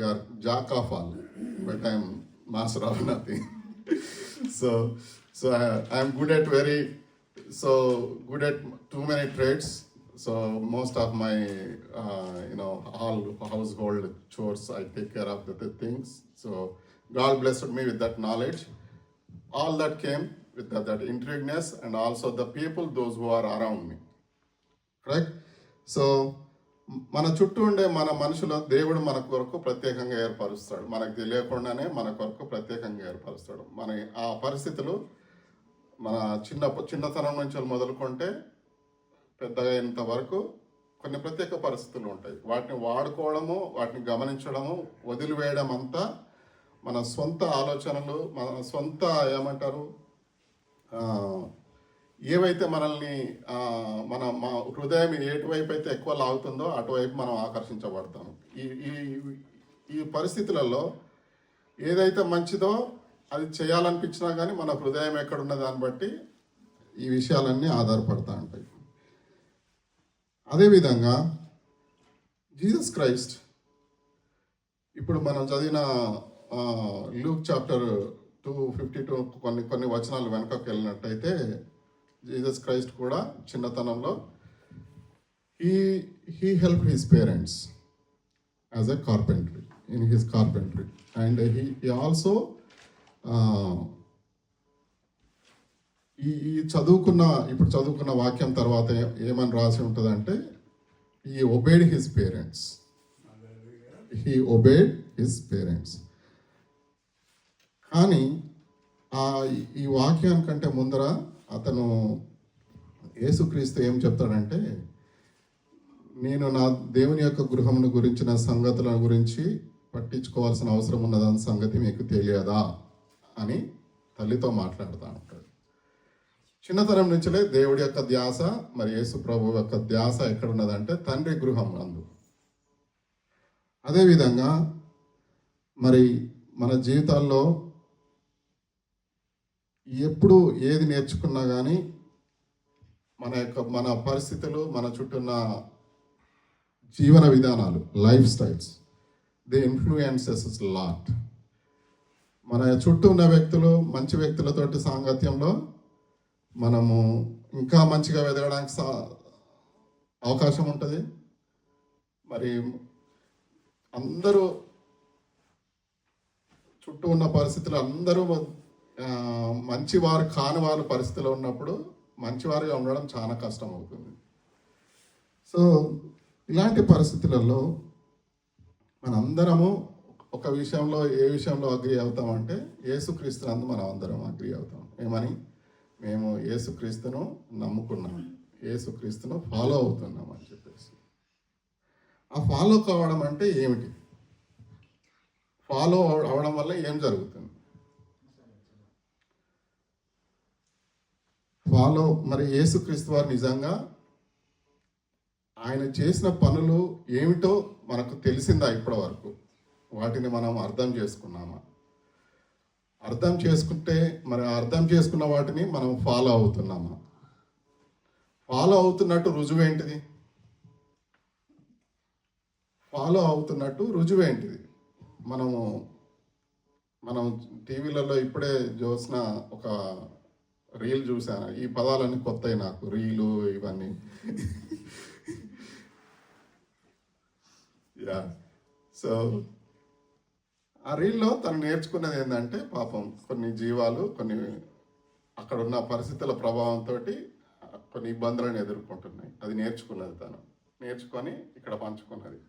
are jack of all, but I'm master of nothing. so I'm good at too many trades. So most of my all household chores I take care of the things. So God blessed me with that knowledge. All that came with that intrigueness, and also the people, those who are around me. Correct? So మన చుట్టూ ఉండే మన మనుషులు దేవుడు మన కొరకు ప్రత్యేకంగా ఏర్పరుస్తాడు. మనకు తెలియకుండానే మన కొరకు ప్రత్యేకంగా ఏర్పరుస్తాడు. మన ఆ పరిస్థితులు మన చిన్నతనం నుంచి మొదలుకుంటే పెద్దగా అయినంత వరకు కొన్ని ప్రత్యేక పరిస్థితులు ఉంటాయి. వాటిని వాడుకోవడము, వాటిని గమనించడము, వదిలివేయడం అంతా మన సొంత ఆలోచనలు, మన సొంత ఏవైతే మనల్ని మా హృదయం ఎటువైపు అయితే ఎక్కువ లాగుతుందో అటువైపు మనం ఆకర్షించబడతాం. ఈ ఈ ఈ పరిస్థితులలో ఏదైతే మంచిదో అది చేయాలనిపించినా కానీ మన హృదయం ఎక్కడున్న దాన్ని బట్టి ఈ విషయాలన్నీ ఆధారపడతా ఉంటాయి. అదేవిధంగా జీసస్ క్రైస్ట్ ఇప్పుడు మనం చదివిన లూక్ చాప్టర్ 2:52 కొన్ని వచనాలు వెనకకు వెళ్ళినట్టయితే జీసస్ క్రైస్ట్ కూడా చిన్నతనంలో he helped his parents as a carpentry in his carpentry, and he also ఈ చదువుకున్న వాక్యం తర్వాత ఏమని రాసి ఉంటుందంటే he obeyed his parents. He obeyed his parents. కానీ ఈ వాక్యానికంటే ముందర అతను యేసుక్రీస్తు ఏం చెప్తాడంటే, నేను నా దేవుని యొక్క గృహమును గురించిన సంగతుల గురించి పట్టించుకోవాల్సిన అవసరం ఉన్నదాని సంగతి మీకు తెలియదా అని తల్లితో మాట్లాడుతూ ఉంటాడు. చిన్నతనం నుంచిలే దేవుడి యొక్క ధ్యాస, మరి యేసు ప్రభు యొక్క ధ్యాస ఎక్కడున్నదంటే తండ్రి గృహం నందు. అదేవిధంగా మరి మన జీవితాల్లో ఎప్పుడు ఏది నేర్చుకున్నా కానీ మన పరిస్థితులు, మన చుట్టూన్న జీవన విధానాలు, life styles, they influences lot. మన చుట్టూ ఉన్న వ్యక్తులు, మంచి వ్యక్తులతోటి సాంగత్యంలో మనము ఇంకా మంచిగా ఎదగడానికి అవకాశం ఉంటుంది. మరి అందరూ చుట్టూ ఉన్న పరిస్థితులు అందరూ మంచివారు కాని వారి పరిస్థితిలో ఉన్నప్పుడు మంచివారిగా ఉండడం చాలా కష్టం అవుతుంది. సో ఇలాంటి పరిస్థితులలో మనందరము ఒక విషయంలో ఏ విషయంలో అగ్రి అవుతామంటే యేసుక్రీస్తునందు మనం అందరం అగ్రి అవుతాం. ఏమని? మేము యేసుక్రీస్తును నమ్ముకున్నాం, యేసుక్రీస్తును ఫాలో అవుతున్నాం అని చెప్పేసి. ఆ ఫాలో కావడం అంటే ఏమిటి? ఫాలో అవడం వల్ల ఏం జరుగుతుంది? మరి యేసుక్రీస్తు వారు నిజంగా ఆయన చేసిన పనులు ఏమిటో మనకు తెలిసిందా ఇప్పటి వరకు? వాటిని మనం అర్థం చేసుకున్నామా? అర్థం చేసుకుంటే మరి అర్థం చేసుకున్న వాటిని మనం ఫాలో అవుతున్నామా? ఫాలో అవుతున్నట్టు రుజువేంటిది? ఫాలో అవుతున్నట్టు రుజువేంటిది? మనం టీవీలలో ఇప్పుడే చూసిన ఒక రీల్ చూశాను. ఈ పదాలన్నీ కొత్తవి నాకు, రీలు ఇవన్నీ. యా, సో ఆ రీల్లో తను నేర్చుకున్నది ఏంటంటే, పాపం కొన్ని జీవాలు అక్కడ ఉన్న పరిస్థితుల ప్రభావంతో కొన్ని ఇబ్బందులను ఎదుర్కొంటున్నాయి. అది నేర్చుకున్నది, తను నేర్చుకొని ఇక్కడ పంచుకున్నది.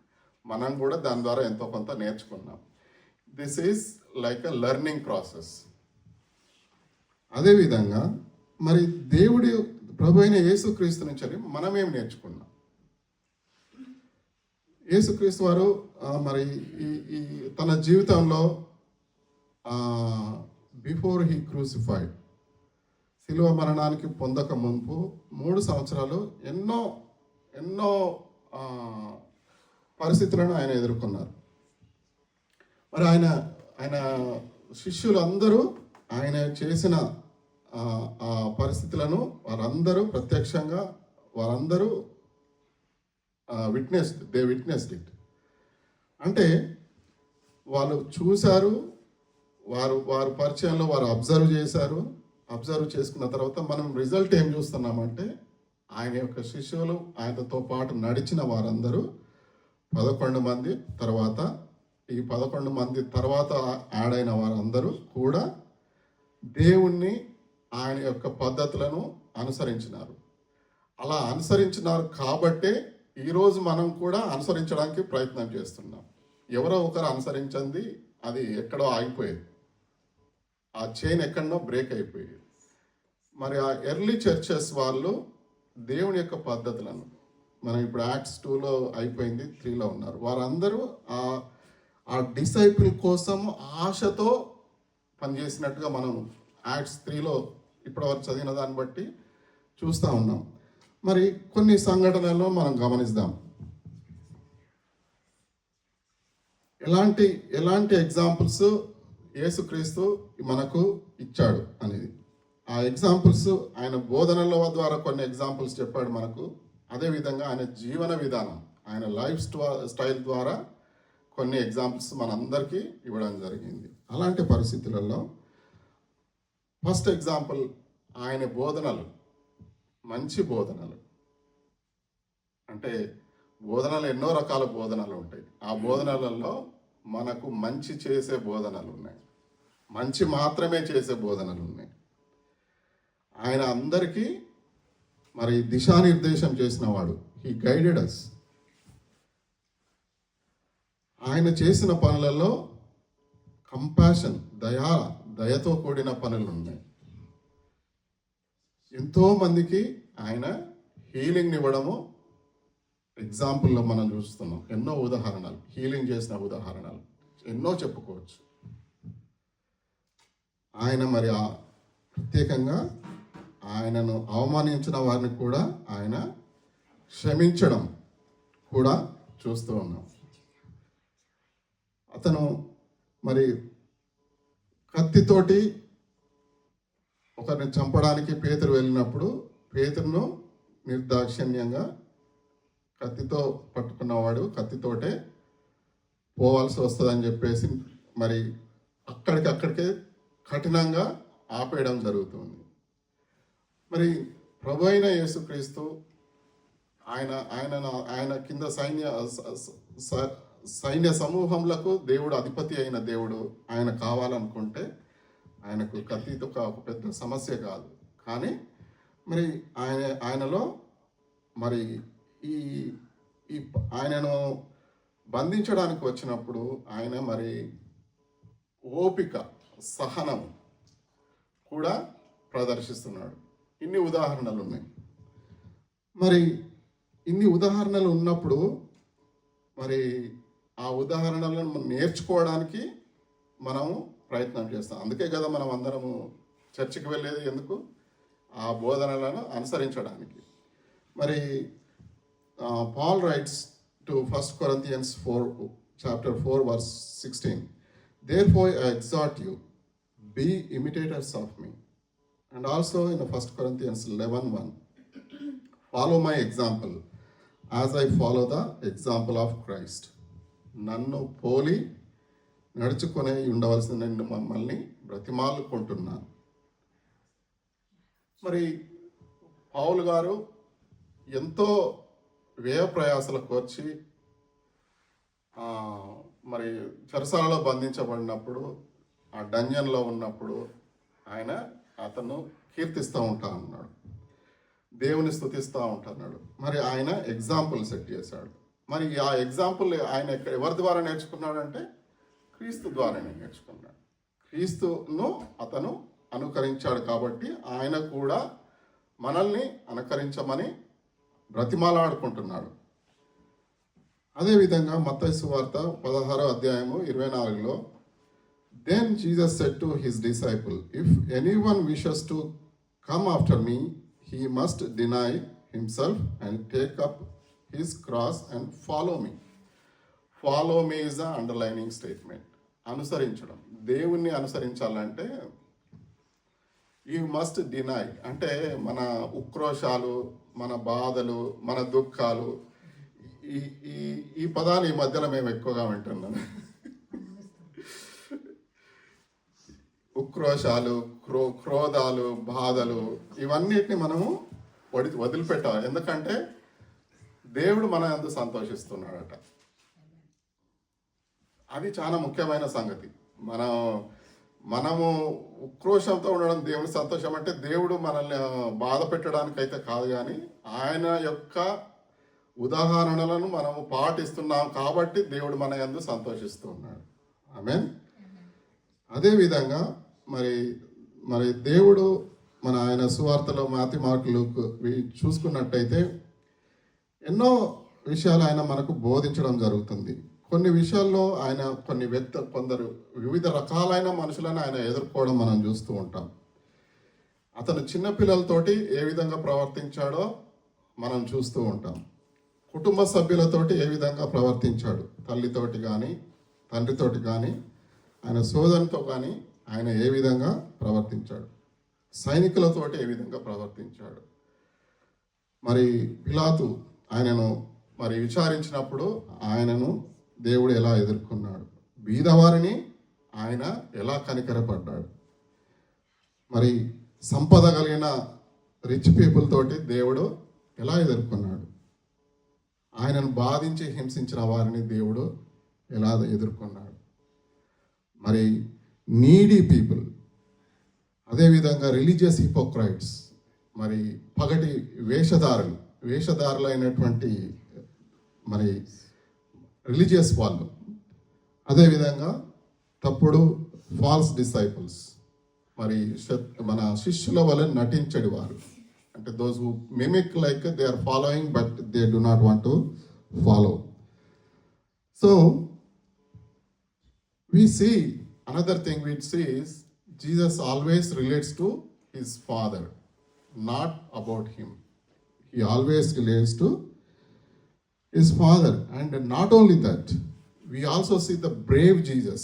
మనం కూడా దాని ద్వారా ఎంతో కొంత నేర్చుకున్నాం. This is like a learning process. అదేవిధంగా మరి దేవుడి ప్రభు అయిన యేసుక్రీస్తు నుంచి మనం ఏం నేర్చుకున్నాం? యేసుక్రీస్తు వారు మరి ఈ తన జీవితంలో బిఫోర్ హీ క్రూసిఫైడ్, శిలువ మరణానికి పొందక మునుపు 3 సంవత్సరాలు ఎన్నో పరిస్థితులను ఆయన ఎదుర్కొన్నారు. మరి ఆయన శిష్యులందరూ ఆయన చేసిన ఆ పరిస్థితులను ప్రత్యక్షంగా వారందరూ విట్నెస్డ్ ఇట్. అంటే వాళ్ళు చూశారు, వారు పరిచయంలో వారు అబ్జర్వ్ చేశారు. అబ్జర్వ్ చేసుకున్న తర్వాత మనం రిజల్ట్ ఏం చూస్తున్నామంటే, ఆయన యొక్క శిష్యులు, ఆయనతో పాటు నడిచిన వారందరూ 11 మంది తర్వాత, ఈ 11 మంది తర్వాత యాడ్ అయిన వారందరూ కూడా దేవుణ్ణి, ఆయన యొక్క పద్ధతులను అనుసరించినారు. అలా అనుసరించినారు కాబట్టే ఈరోజు మనం కూడా అనుసరించడానికి ప్రయత్నం చేస్తున్నాం. ఎవరో ఒకరు అనుసరించింది అది ఎక్కడో ఆగిపోయేది, ఆ చైన్ ఎక్కడో బ్రేక్ అయిపోయేది. మరి ఆ ఎర్లీ చర్చెస్ వాళ్ళు దేవుని యొక్క పద్ధతులను, మనం ఇప్పుడు యాక్ట్స్ 2లో అయిపోయింది, 3లో ఉన్నారు, వారందరూ ఆ డిసైపుల్ కోసం ఆశతో పనిచేసినట్టుగా మనం యాక్ట్స్ 3లో ఇప్పటివరకు చదివిన దాన్ని బట్టి చూస్తూ ఉన్నాం. మరి కొన్ని సంఘటనలను మనం గమనిద్దాం. ఎలాంటి ఎగ్జాంపుల్స్ యేసుక్రీస్తు మనకు ఇచ్చాడు అనేది. ఆ ఎగ్జాంపుల్స్ ఆయన బోధనల ద్వారా కొన్ని ఎగ్జాంపుల్స్ చెప్పాడు మనకు. అదేవిధంగా ఆయన జీవన విధానం, ఆయన లైఫ్ స్టైల్ ద్వారా కొన్ని ఎగ్జాంపుల్స్ మనందరికీ ఇవ్వడం జరిగింది. అలాంటి పరిస్థితులలో ఫస్ట్ ఎగ్జాంపుల్ ఆయన బోధనలు, మంచి బోధనలు. అంటే బోధనలు ఎన్నో రకాల బోధనలు ఉంటాయి. ఆ బోధనలలో మనకు మంచి చేసే బోధనలు ఉన్నాయి, మంచి మాత్రమే చేసే బోధనలు ఉన్నాయి. ఆయన అందరికీ మరి దిశానిర్దేశం చేసిన వాడు. హీ గైడెడ్ అస్. ఆయన చేసిన పనులలో కంపాషన్, దయతో కూడిన పనులు ఉన్నాయి. ఎంతో మందికి ఆయన హీలింగ్ ఇవ్వడము ఎగ్జాంపుల్లో మనం చూస్తున్నాం. ఎన్నో ఉదాహరణలు, హీలింగ్ చేసిన ఉదాహరణలు ఎన్నో చెప్పుకోవచ్చు. ఆయన మరి ప్రత్యేకంగా ఆయనను అవమానించిన వారిని కూడా ఆయన క్షమించడం కూడా చూస్తూ ఉన్నాం. అతను మరి కత్తితోటి ఒకరిని చంపడానికి పేతురు వెళ్ళినప్పుడు పేతురును నిర్దాక్షిణ్యంగా కత్తితో పట్టుకున్నవాడు కత్తితోటే పోవాల్సి వస్తుందని చెప్పేసి మరి అక్కడికే కఠినంగా ఆపేయడం జరుగుతుంది. మరి ప్రభు అయిన యేసుక్రీస్తు ఆయన కింద సైన్య సమూహములకు దేవుడు అధిపతి అయిన దేవుడు. ఆయన కావాలనుకుంటే ఆయనకు కత్తితో ఒక పెద్ద సమస్య కాదు. కానీ మరి ఆయనలో మరి ఈ ఆయనను బంధించడానికి వచ్చినప్పుడు ఆయన మరి ఓపిక, సహనం కూడా ప్రదర్శిస్తున్నాడు. ఇన్ని ఉదాహరణలు ఉన్నాయి. మరి ఇన్ని ఉదాహరణలు ఉన్నప్పుడు మరి ఆ ఉదాహరణలను మనం నేర్చుకోవడానికి మనము ప్రయత్నం చేస్తాం. అందుకే కదా మనం అందరము చర్చికి వెళ్ళేది. ఎందుకు? ఆ బోధనలను అనుసరించడానికి. మరి Paul writes to 1 Corinthians 4, chapter 4, verse 16. Therefore I exhort you, be imitators of me. And also in 1 Corinthians 11:1, follow my example as I follow the example of Christ. నన్ను పోలి నడుచుకునే ఉండవలసిన నేను మమ్మల్ని బ్రతిమాలుకుంటున్నాను. మరి పౌలు గారు ఎంతో వ్యయ ప్రయాసలకు వచ్చి మరి చెరసాలలో బంధించబడినప్పుడు, ఆ డంజన్లో ఉన్నప్పుడు అతను కీర్తిస్తూ ఉంటా అన్నాడు, దేవుని స్తుతిస్తూ ఉంటున్నాడు. మరి ఆయన ఎగ్జాంపుల్ సెట్ చేశాడు. మరి ఆ ఎగ్జాంపుల్ ఆయన ఎవరి ద్వారా నేర్చుకున్నాడంటే క్రీస్తు ద్వారానే నేర్చుకున్నాడు. క్రీస్తును అతను అనుకరించాడు కాబట్టి ఆయన కూడా మనల్ని అనుకరించమని బ్రతిమాలాడుకుంటున్నాడు. అదేవిధంగా మత్తయి సువార్త 16వ అధ్యాయము 24లో, Then Jesus said to his disciple, If anyone wishes to come after me, he must deny himself and take up his cross and follow me. Follow me is the underlining statement. అనుసరించడం, దేవుణ్ణి అనుసరించాలంటే యూ మస్ట్ డినై, అంటే మన ఉక్రోషాలు, మన బాధలు, మన దుఃఖాలు, ఈ పదాలు ఈ మధ్యలో మేము ఎక్కువగా వింటున్నాం. ఉక్రోషాలు, క్రోధాలు, బాధలు, ఇవన్నిటిని మనము వదిలిపెట్టాలి. ఎందుకంటే దేవుడు మన యందు సంతోషిస్తున్నాడట. అది చాలా ముఖ్యమైన సంగతి. మనము ఉక్రోషంతో ఉండడం దేవుని సంతోషం అంటే దేవుడు మనల్ని బాధ పెట్టడానికి అయితే కాదు, కానీ ఆయన యొక్క ఉదాహరణలను మనము పాటిస్తున్నాం కాబట్టి దేవుడు మన యందు సంతోషిస్తూ ఉన్నాడు. ఆమేన్. అదేవిధంగా మరి దేవుడు ఆయన సువార్తలో మాతి మార్కులు చూసుకున్నట్టయితే ఎన్నో విషయాలు ఆయన మనకు బోధించడం జరుగుతుంది. కొన్ని విషయాల్లో ఆయన కొందరు వివిధ రకాలైన మనుషులను ఆయన ఎదుర్కోవడం మనం చూస్తూ ఉంటాం. అతను చిన్నపిల్లలతోటి ఏ విధంగా ప్రవర్తించాడో మనం చూస్తూ ఉంటాం. కుటుంబ సభ్యులతోటి ఏ విధంగా ప్రవర్తించాడు, తల్లితోటి కానీ తండ్రితోటి కానీ ఆయన సోదరునితో కానీ ఆయన ఏ విధంగా ప్రవర్తించాడు, సైనికులతోటి ఏ విధంగా ప్రవర్తించాడు. మరి పిలాతు ఆయనను మరి విచారించినప్పుడు ఆయనను దేవుడు ఎలా ఎదుర్కొన్నాడు, బీదవారిని ఆయన ఎలా కనికరపడ్డాడు. మరి సంపద కలిగిన రిచ్ పీపుల్ తోటి దేవుడు ఎలా ఎదుర్కొన్నాడు, ఆయనను బాధించి హింసించిన వారిని దేవుడు ఎలా ఎదుర్కొన్నాడు. మరి నీడీ పీపుల్, అదేవిధంగా రిలీజియస్ హిపోక్రైట్స్, మరి పగటి వేషధారులు అయినటువంటి మరి రిలీజియస్ వాళ్ళు, అదేవిధంగా తప్పుడు ఫాల్స్ డిసైపుల్స్, మరి మన శిష్యుల వల్ల నటించడి వారు, అంటే those who mimic like they are following but they do not want to follow. So we see another thing we see is Jesus always relates to his Father, not about him. He always relates to his Father. And not only that, we also see the brave Jesus,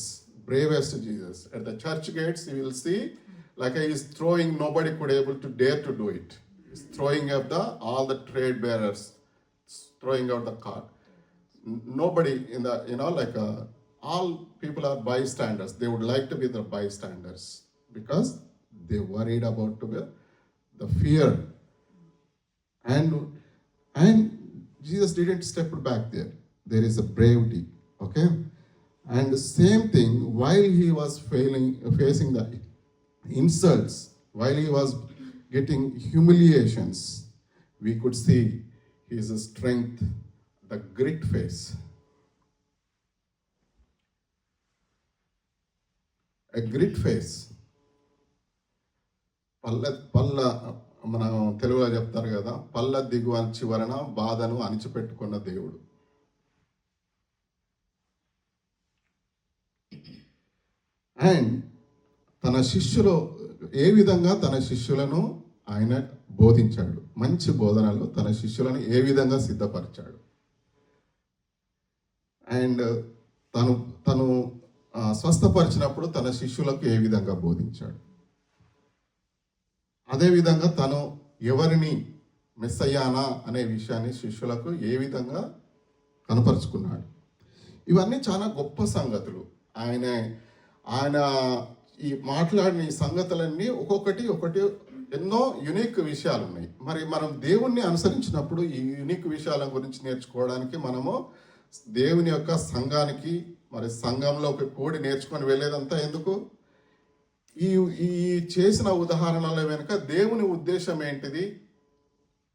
bravest Jesus. At the church gates, you will see like he is throwing, nobody could able to dare to do it. He's throwing up all the trade bearers, throwing out the cart. Nobody in the, all people are bystanders. They would like to be the bystanders because they worried about the fear. And Jesus didn't step back there. There is a bravery, okay? And the same thing, while he was facing the insults, while he was getting humiliations, we could see his strength, the grit face. A grit face. పల్ల మనం తెలుగులో చెప్తారు కదా, పల్ల దిగువ చివరన బాధను అణిచిపెట్టుకున్న దేవుడు. అండ్ తన శిష్యులు ఏ విధంగా తన శిష్యులను ఆయన బోధించాడు, మంచి బోధనలు తన శిష్యులను ఏ విధంగా సిద్ధపరిచాడు. అండ్ తను స్వస్థపరిచినప్పుడు తన శిష్యులకు ఏ విధంగా బోధించాడు. అదేవిధంగా తను ఎవరిని మెస్సయ్యానా అనే విషయాన్ని శిష్యులకు ఏ విధంగా కనపరుచుకున్నాడు. ఇవన్నీ చాలా గొప్ప సంగతులు. ఆయన ఈ మాట్లాడిన ఈ సంగతులన్నీ ఒక్కొక్కటి ఎన్నో యునిక్ విషయాలు ఉన్నాయి. మరి మనం దేవుణ్ణి అనుసరించినప్పుడు ఈ యునిక్ విషయాల గురించి నేర్చుకోవడానికి మనము దేవుని యొక్క సంఘానికి, మరి సంఘంలోకి కూడి నేర్చుకొని వెళ్ళేదంతా ఎందుకు? ఈ చేసిన ఉదాహరణల వెనుక దేవుని ఉద్దేశం ఏంటిది,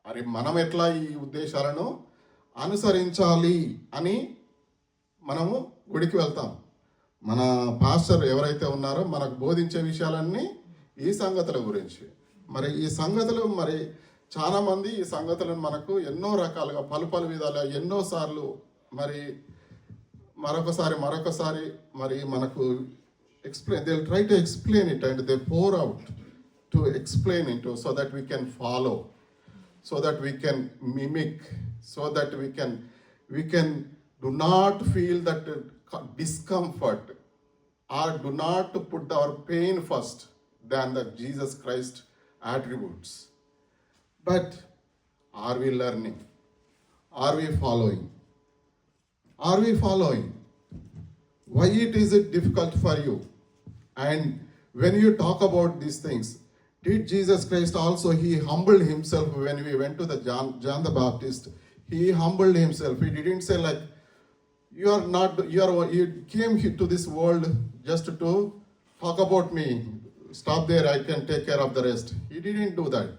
మరి మనం ఎట్లా ఈ ఉద్దేశాలను అనుసరించాలి అని మనము గుడికి వెళ్తాం. మన పాస్టర్ ఎవరైతే ఉన్నారో మనకు బోధించే విషయాలన్నీ ఈ సంగతుల గురించి. మరి ఈ సంగతులు మరి చాలామంది ఈ సంగతులను మనకు ఎన్నో రకాలుగా పలు విధాలుగా ఎన్నోసార్లు మరి మరొకసారి మరి మనకు explain, they'll try to explain it and they pour out to explain it so that we can follow, so that we can mimic, so that we can do not feel that discomfort or do not put our pain first than the Jesus Christ attributes. But are we learning? Are we following? Are we following? Why is it difficult for you? And when you talk about these things, did Jesus Christ also, he humbled himself when we went to the John the Baptist? He humbled himself. He didn't say like, you came to this world just to talk about me. Stop there, I can take care of the rest. He didn't do that.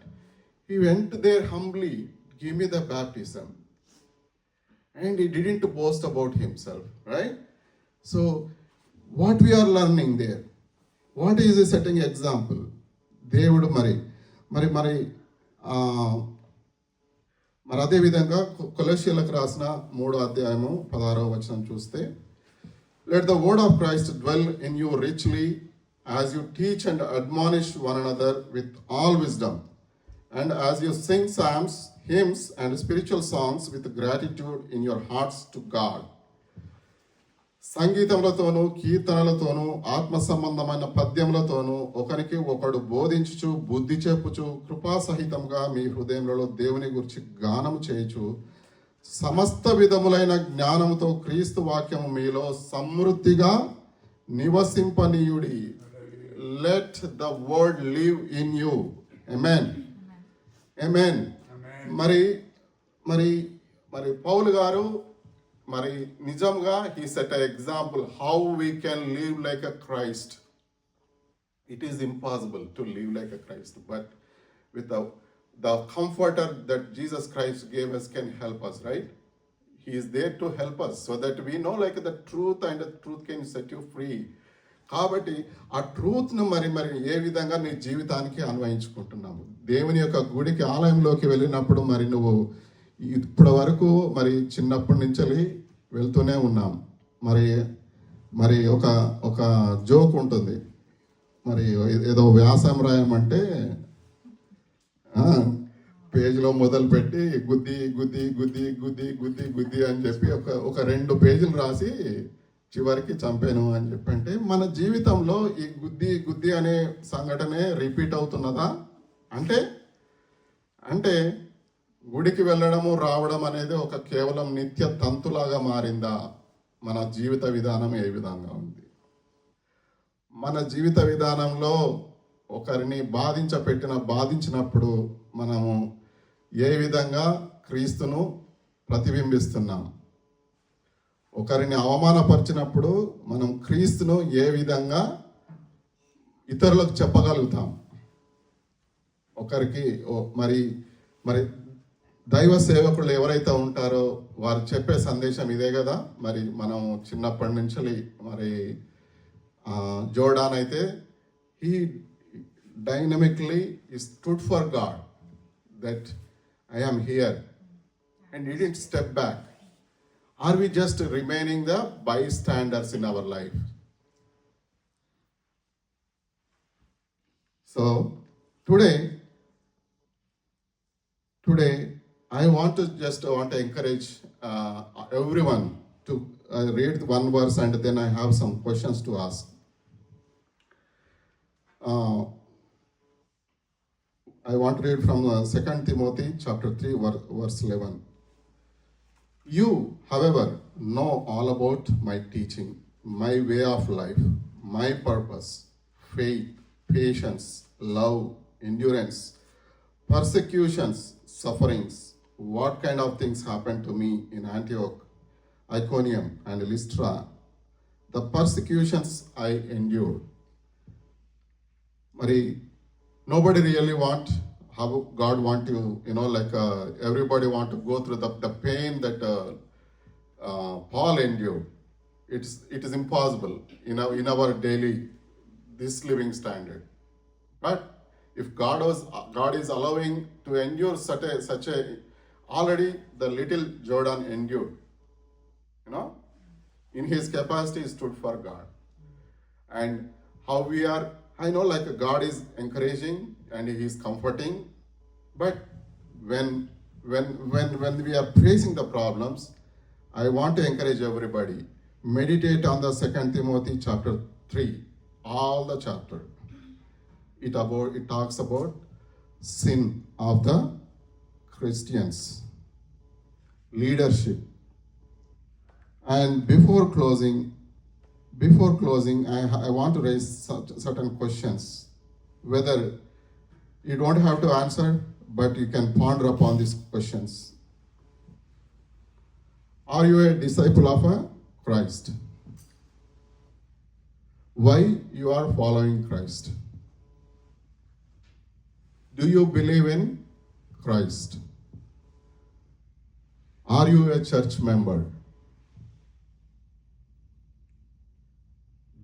He went there humbly, give me the baptism. And he didn't boast about himself, right? So, what we are learning there? What is a setting example? దేవుడు మరి అదే విధంగా కొలొస్సీయులకు రాసిన 3వ అధ్యాయము 16వ వచనం చూస్తే, let the word of Christ dwell in you richly as you teach and admonish one another with all wisdom, and as you sing psalms, hymns, and spiritual songs with gratitude in your hearts to God. సంగీతములతోనూ కీర్తనలతోనూ ఆత్మ సంబంధమైన పద్యములతోనూ ఒకరికి ఒకడు బోధించుచు బుద్ధి చెప్పుచు కృపాసహితంగా మీ హృదయములలో దేవుని గురించి గానము చేయుచు సమస్త విధములైన జ్ఞానముతో క్రీస్తు వాక్యము మీలో సమృద్ధిగా నివసింపనీయుడి. Let the word live in you. ఆమేన్. ఆమేన్. మరి మరి మరి పౌలు గారు మరి నిజంగా he set a example how we can live like a Christ. It is impossible to live like a Christ, but with the comforter that Jesus Christ gave us can help us, right? He is there to help us so that we know like the truth, and the truth can set you free. కాబట్టి ఆ ట్రూత్ను మరి ఏ విధంగా నీ జీవితానికి అన్వయించుకుంటున్నాము. దేవుని యొక్క గుడికి ఆలయంలోకి వెళ్ళినప్పుడు మరి నువ్వు ఇప్పటి వరకు మరి చిన్నప్పటి నుంచి వెళ్తూనే ఉన్నాం. మరి ఒక జోక్ ఉంటుంది. మరి ఏదో వ్యాసం రాయమంటే పేజీలో మొదలుపెట్టి గుద్ది గుద్ది గుద్ది గుద్ది గుద్ది గుద్ది అని చెప్పి ఒక 2 పేజీలు రాసి చివరికి చంపాను అని చెప్పి అంటే మన జీవితంలో ఈ గుద్ది గుద్ది అనే సంఘటనే రిపీట్ అవుతున్నదా? అంటే గుడికి వెళ్ళడము రావడం అనేది ఒక కేవలం నిత్య తంతులాగా మారిందా? మన జీవిత విధానం ఏ విధంగా ఉంది? మన జీవిత విధానంలో ఒకరిని బాధించినప్పుడు మనము ఏ విధంగా క్రీస్తును ప్రతిబింబిస్తున్నాం? ఒకరిని అవమానపరిచినప్పుడు మనం క్రీస్తును ఏ విధంగా ఇతరులకు చెప్పగలుగుతాం? ఒకరికి మరి దైవ సేవకులు ఎవరైతే ఉంటారో వారు చెప్పే సందేశం ఇదే కదా. మరి మనం చిన్నప్పటి నుంచి మరి జోర్డాన్ అయితే he dynamically stood for God, that I am here, and he didn't step back. Are we just remaining the bystanders in our life? So today I want to encourage everyone to read one verse, and then I have some questions to ask. I want to read from 2 Timothy chapter 3 verse 11. You, however, know all about my teaching, my way of life, my purpose, faith, patience, love, endurance, persecutions, sufferings, what kind of things happened to me in Antioch, Iconium, and Lystra, the persecutions I endured. Mari, nobody really how God want you, everybody want to go through the pain that Paul endured. It is impossible in our daily this living standard. But if God is allowing to endure such a already the little Jordan endured, in his capacity he stood for God. And how we are, I know God is encouraging and he is comforting, but when we are facing the problems, I want to encourage everybody, meditate on the 2 Timothy chapter 3, all the chapter. It talks about sin of the Christians, leadership. And before closing, I want to raise certain questions, whether you don't have to answer, but you can ponder upon these questions. Are you a disciple of Christ? Why you are following Christ? Do you believe in Christ? Are you a church member?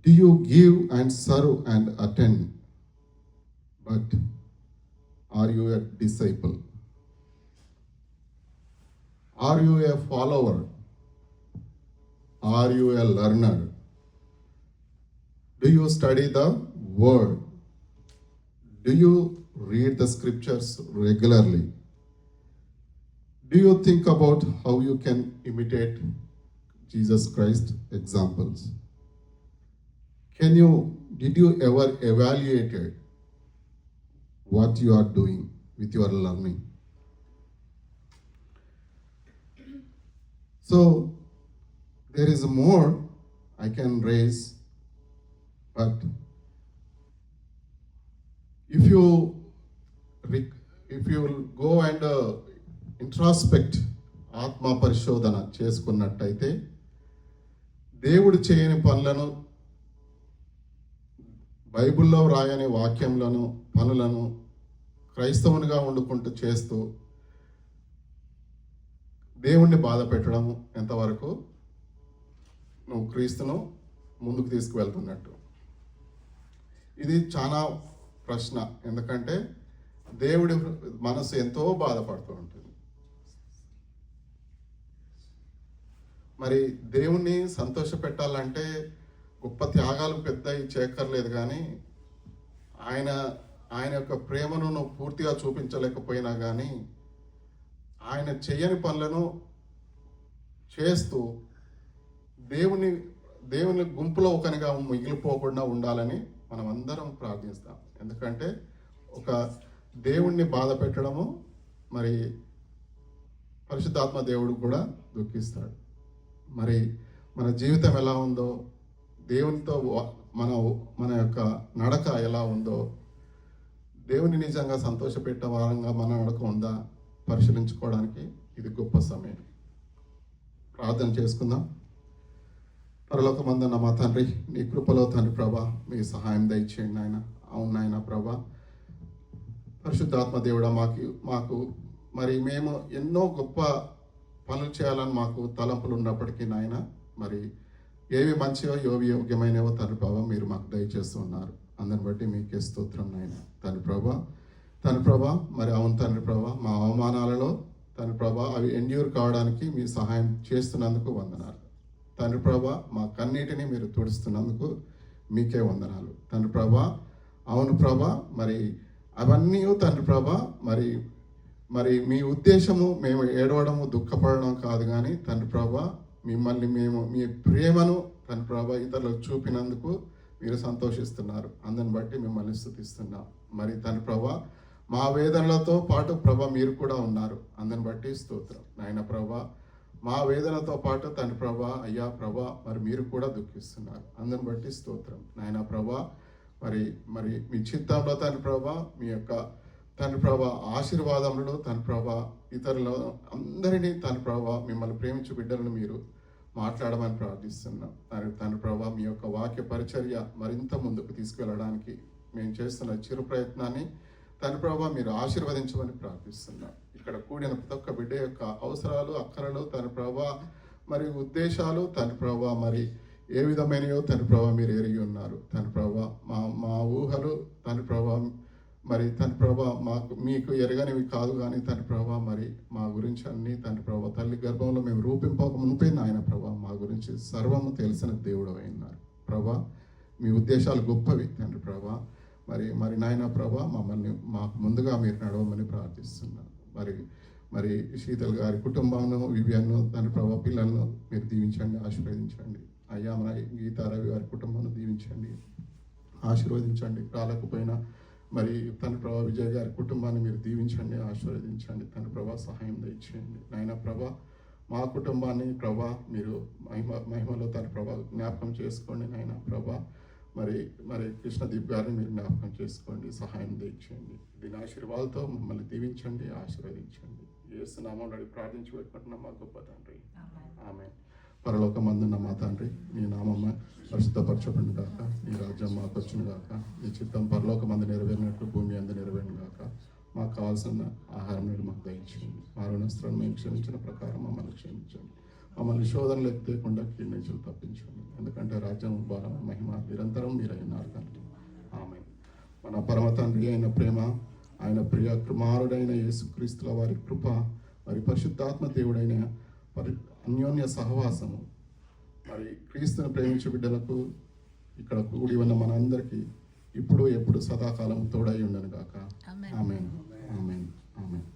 Do you give and serve and attend? But are you a disciple? Are you a follower? Are you a learner? Do you study the word, do you read the scriptures regularly? Do you think about how you can imitate Jesus Christ examples? Did you ever evaluate what you are doing with your learning? So there is more I can raise, but if you will go and introspect ఆత్మ పరిశోధన చేసుకున్నట్టయితే దేవుడు చేయని పనులను, బైబిల్లో రాయని వాక్యములను, పనులను క్రైస్తవునిగా వండుకుంటూ చేస్తూ దేవుణ్ణి బాధ పెట్టడం ఎంతవరకు నువ్వు క్రీస్తును ముందుకు తీసుకువెళ్తున్నట్టు? ఇది చాలా ప్రశ్న. ఎందుకంటే దేవుడి మనసు ఎంతో బాధపడుతూ ఉంటుంది. మరి దేవుణ్ణి సంతోష పెట్టాలంటే గొప్ప త్యాగాలు పెద్దవి చేయక్కర్లేదు, కానీ ఆయన యొక్క ప్రేమను నువ్వు పూర్తిగా చూపించలేకపోయినా కానీ ఆయన చెయ్యని పనులను చేస్తూ దేవుని గుంపులో ఒకనిగా మిగిలిపోకుండా ఉండాలని మనం అందరం ప్రార్థిస్తాం. ఎందుకంటే ఒక దేవుణ్ణి బాధ పెట్టడము మరి పరిశుద్ధాత్మ దేవుడు కూడా దుఃఖిస్తాడు. మరి మన జీవితం ఎలా ఉందో, దేవునితో మన యొక్క నడక ఎలా ఉందో, దేవుని నిజంగా సంతోషపెట్టే వారంగా మన నడక ఉందా పరిశీలించుకోవడానికి ఇది గొప్ప సమయం. ప్రార్థన చేసుకుందాం. పరలోకమందున్న మా తండ్రి, నీ కృపలో తండ్రి ప్రభా మీ సహాయం దయచేయండి నాయన. అవును నాయన ప్రభా, పరిశుద్ధాత్మ దేవుడా మాకు మరి మేము ఎన్నో గొప్ప పనులు చేయాలని మాకు తలంపులు ఉన్నప్పటికీ నాయన, మరి ఏవి మంచివో ఏవి యోగ్యమైనవో తండ్రి ప్రభా మీరు మాకు దయచేస్తున్నారు. అందరిని బట్టి మీకే స్తోత్రం నాయన. తండ్రి ప్రభా మరి అవును తండ్రి ప్రభా, మా అవమానాలలో తండ్రి ప్రభా అవి ఎండ్యూర్ కావడానికి మీ సహాయం చేస్తున్నందుకు వందనాలు. తండ్రి ప్రభా మా కన్నీటిని మీరు తుడుస్తున్నందుకు మీకే వందనాలు. తండ్రి ప్రభా అవును ప్రభా, మరి అవన్నీ తండ్రి ప్రభా మరి మీ ఉద్దేశము మేము ఏడవడము దుఃఖపడడం కాదు, కానీ తండ్రి ప్రభా మిమ్మల్ని మేము మీ ప్రేమను తండ్రి ప్రభా ఇతరులకు చూపినందుకు మీరు సంతోషిస్తున్నారు. అందరిని బట్టి మిమ్మల్ని స్తుతిస్తున్నాం. మరి తండ్రి ప్రభా మా వేదనలతో పాటు ప్రభా మీరు కూడా ఉన్నారు. అందరిని బట్టి స్తోత్రం నాయన ప్రభా. మా వేదనతో పాటు తండ్రి ప్రభా అయ్యా ప్రభా మరి మీరు కూడా దుఃఖిస్తున్నారు. అందరిని బట్టి స్తోత్రం నాయన ప్రభా. మరి మీ చిత్తంలో తండ్రి ప్రభా మీ యొక్క తండ్రి ప్రభా ఆశీర్వాదములు తండ్రి ప్రభా ఇతరుల అందరినీ తండ్రి ప్రభా మిమ్మల్ని ప్రేమించు బిడ్డలను మీరు మాట్లాడమని ప్రార్థిస్తున్నాం. తండ్రి ప్రభా మీ యొక్క వాక్య పరిచర్య మరింత ముందుకు తీసుకెళ్ళడానికి మేము చేస్తున్న చిరు ప్రయత్నాన్ని తండ్రి ప్రభా మీరు ఆశీర్వదించమని ప్రార్థిస్తున్నాం. ఇక్కడ కూడిన ప్రతి ఒక్క బిడ్డ యొక్క అవసరాలు, అక్కరలు తండ్రి ప్రభా మరి ఉద్దేశాలు తండ్రి ప్రభా మరి ఏ విధమైనయో తండ్రి ప్రభా మీరు ఎరిగి ఉన్నారు. తండ్రి ప్రభా మా ఊహలు తండ్రి ప్రభా మరి తండ్రి ప్రభా మీకు ఎరగనివి కాదు, కానీ తండ్రి ప్రభా మరి మా గురించి అన్ని తండ్రి ప్రభా తల్లి గర్భంలో మేము రూపింపక మునిపే నాయన ప్రభా మా గురించి సర్వము తెలిసిన దేవుడు అయినారు ప్రభా. మీ ఉద్దేశాలు గొప్పవి తండ్రి ప్రభా. మరి నాయన ప్రభా మాకు ముందుగా మీరు నడవమని ప్రార్థిస్తున్నాను. మరి శీతల్ గారి కుటుంబాన్ని, వివియన్ను తండ్రి ప్రభా పిల్లలను మీరు దీవించండి, ఆశీర్వదించండి. అయ్యా మన గీతారవి గారి కుటుంబాన్ని దీవించండి, ఆశీర్వదించండి. రాలేకపోయినా మరి తండ్రి ప్రభా విజయ్ గారి కుటుంబాన్ని మీరు దీవించండి, ఆశీర్వదించండి. తండ్రి ప్రభా సహాయం దయచేయండి నాయన ప్రభా. మా కుటుంబాన్ని ప్రభా మీరు మహిమలో తండ్రి ప్రభా జ్ఞాపకం చేసుకోండి నాయన ప్రభా. మరి కృష్ణదీప్ గారిని మీరు జ్ఞాపకం చేసుకోండి, సహాయం దయచేయండి. దీని ఆశీర్వాదాలతో మమ్మల్ని దీవించండి, ఆశీర్వదించండి. యేసు నామములో ప్రార్థించి పెట్టుకుంటున్నాం మా గొప్ప తండ్రి, ఆమేన్. పరలోకమందున్న మా తండ్రి, నీ నామము పరిశుద్ధపరచబడును గాక, నీ రాజ్యం మాకు వచ్చును గాక, నీ చిత్తం పరలోకమందు నెరవేరినట్లు భూమి అందు నెరవేరును గాక. మాకు కావాల్సిన ఆహారం నేడు మాకు దయచేయండి. మా రుణస్తులను మేము క్షమించిన ప్రకారం మమ్మల్ని క్షమించండి. మమ్మల్ని శోధనలు ఎత్తేయకుండా కీడు తప్పించండి. ఎందుకంటే రాజ్యం, భారం, మహిమ నిరంతరం మీరైనారు తండ్రి, ఆమేన్. మన పరమ తండ్రి అయిన ప్రేమ, ఆయన ప్రియ కుమారుడైన యేసుక్రీస్తుల వారి కృప, మరి పరిశుద్ధాత్మ దేవుడైన అన్యోన్య సహవాసము, మరి క్రీస్తుని ప్రేమించే బిడ్డలకు ఇక్కడ కూడి ఉన్న మనందరికీ ఇప్పుడు ఎప్పుడు సదాకాలం తోడై ఉండను గాక. Amen. ఆమేన్ ఆమేన్ ఆమేన్.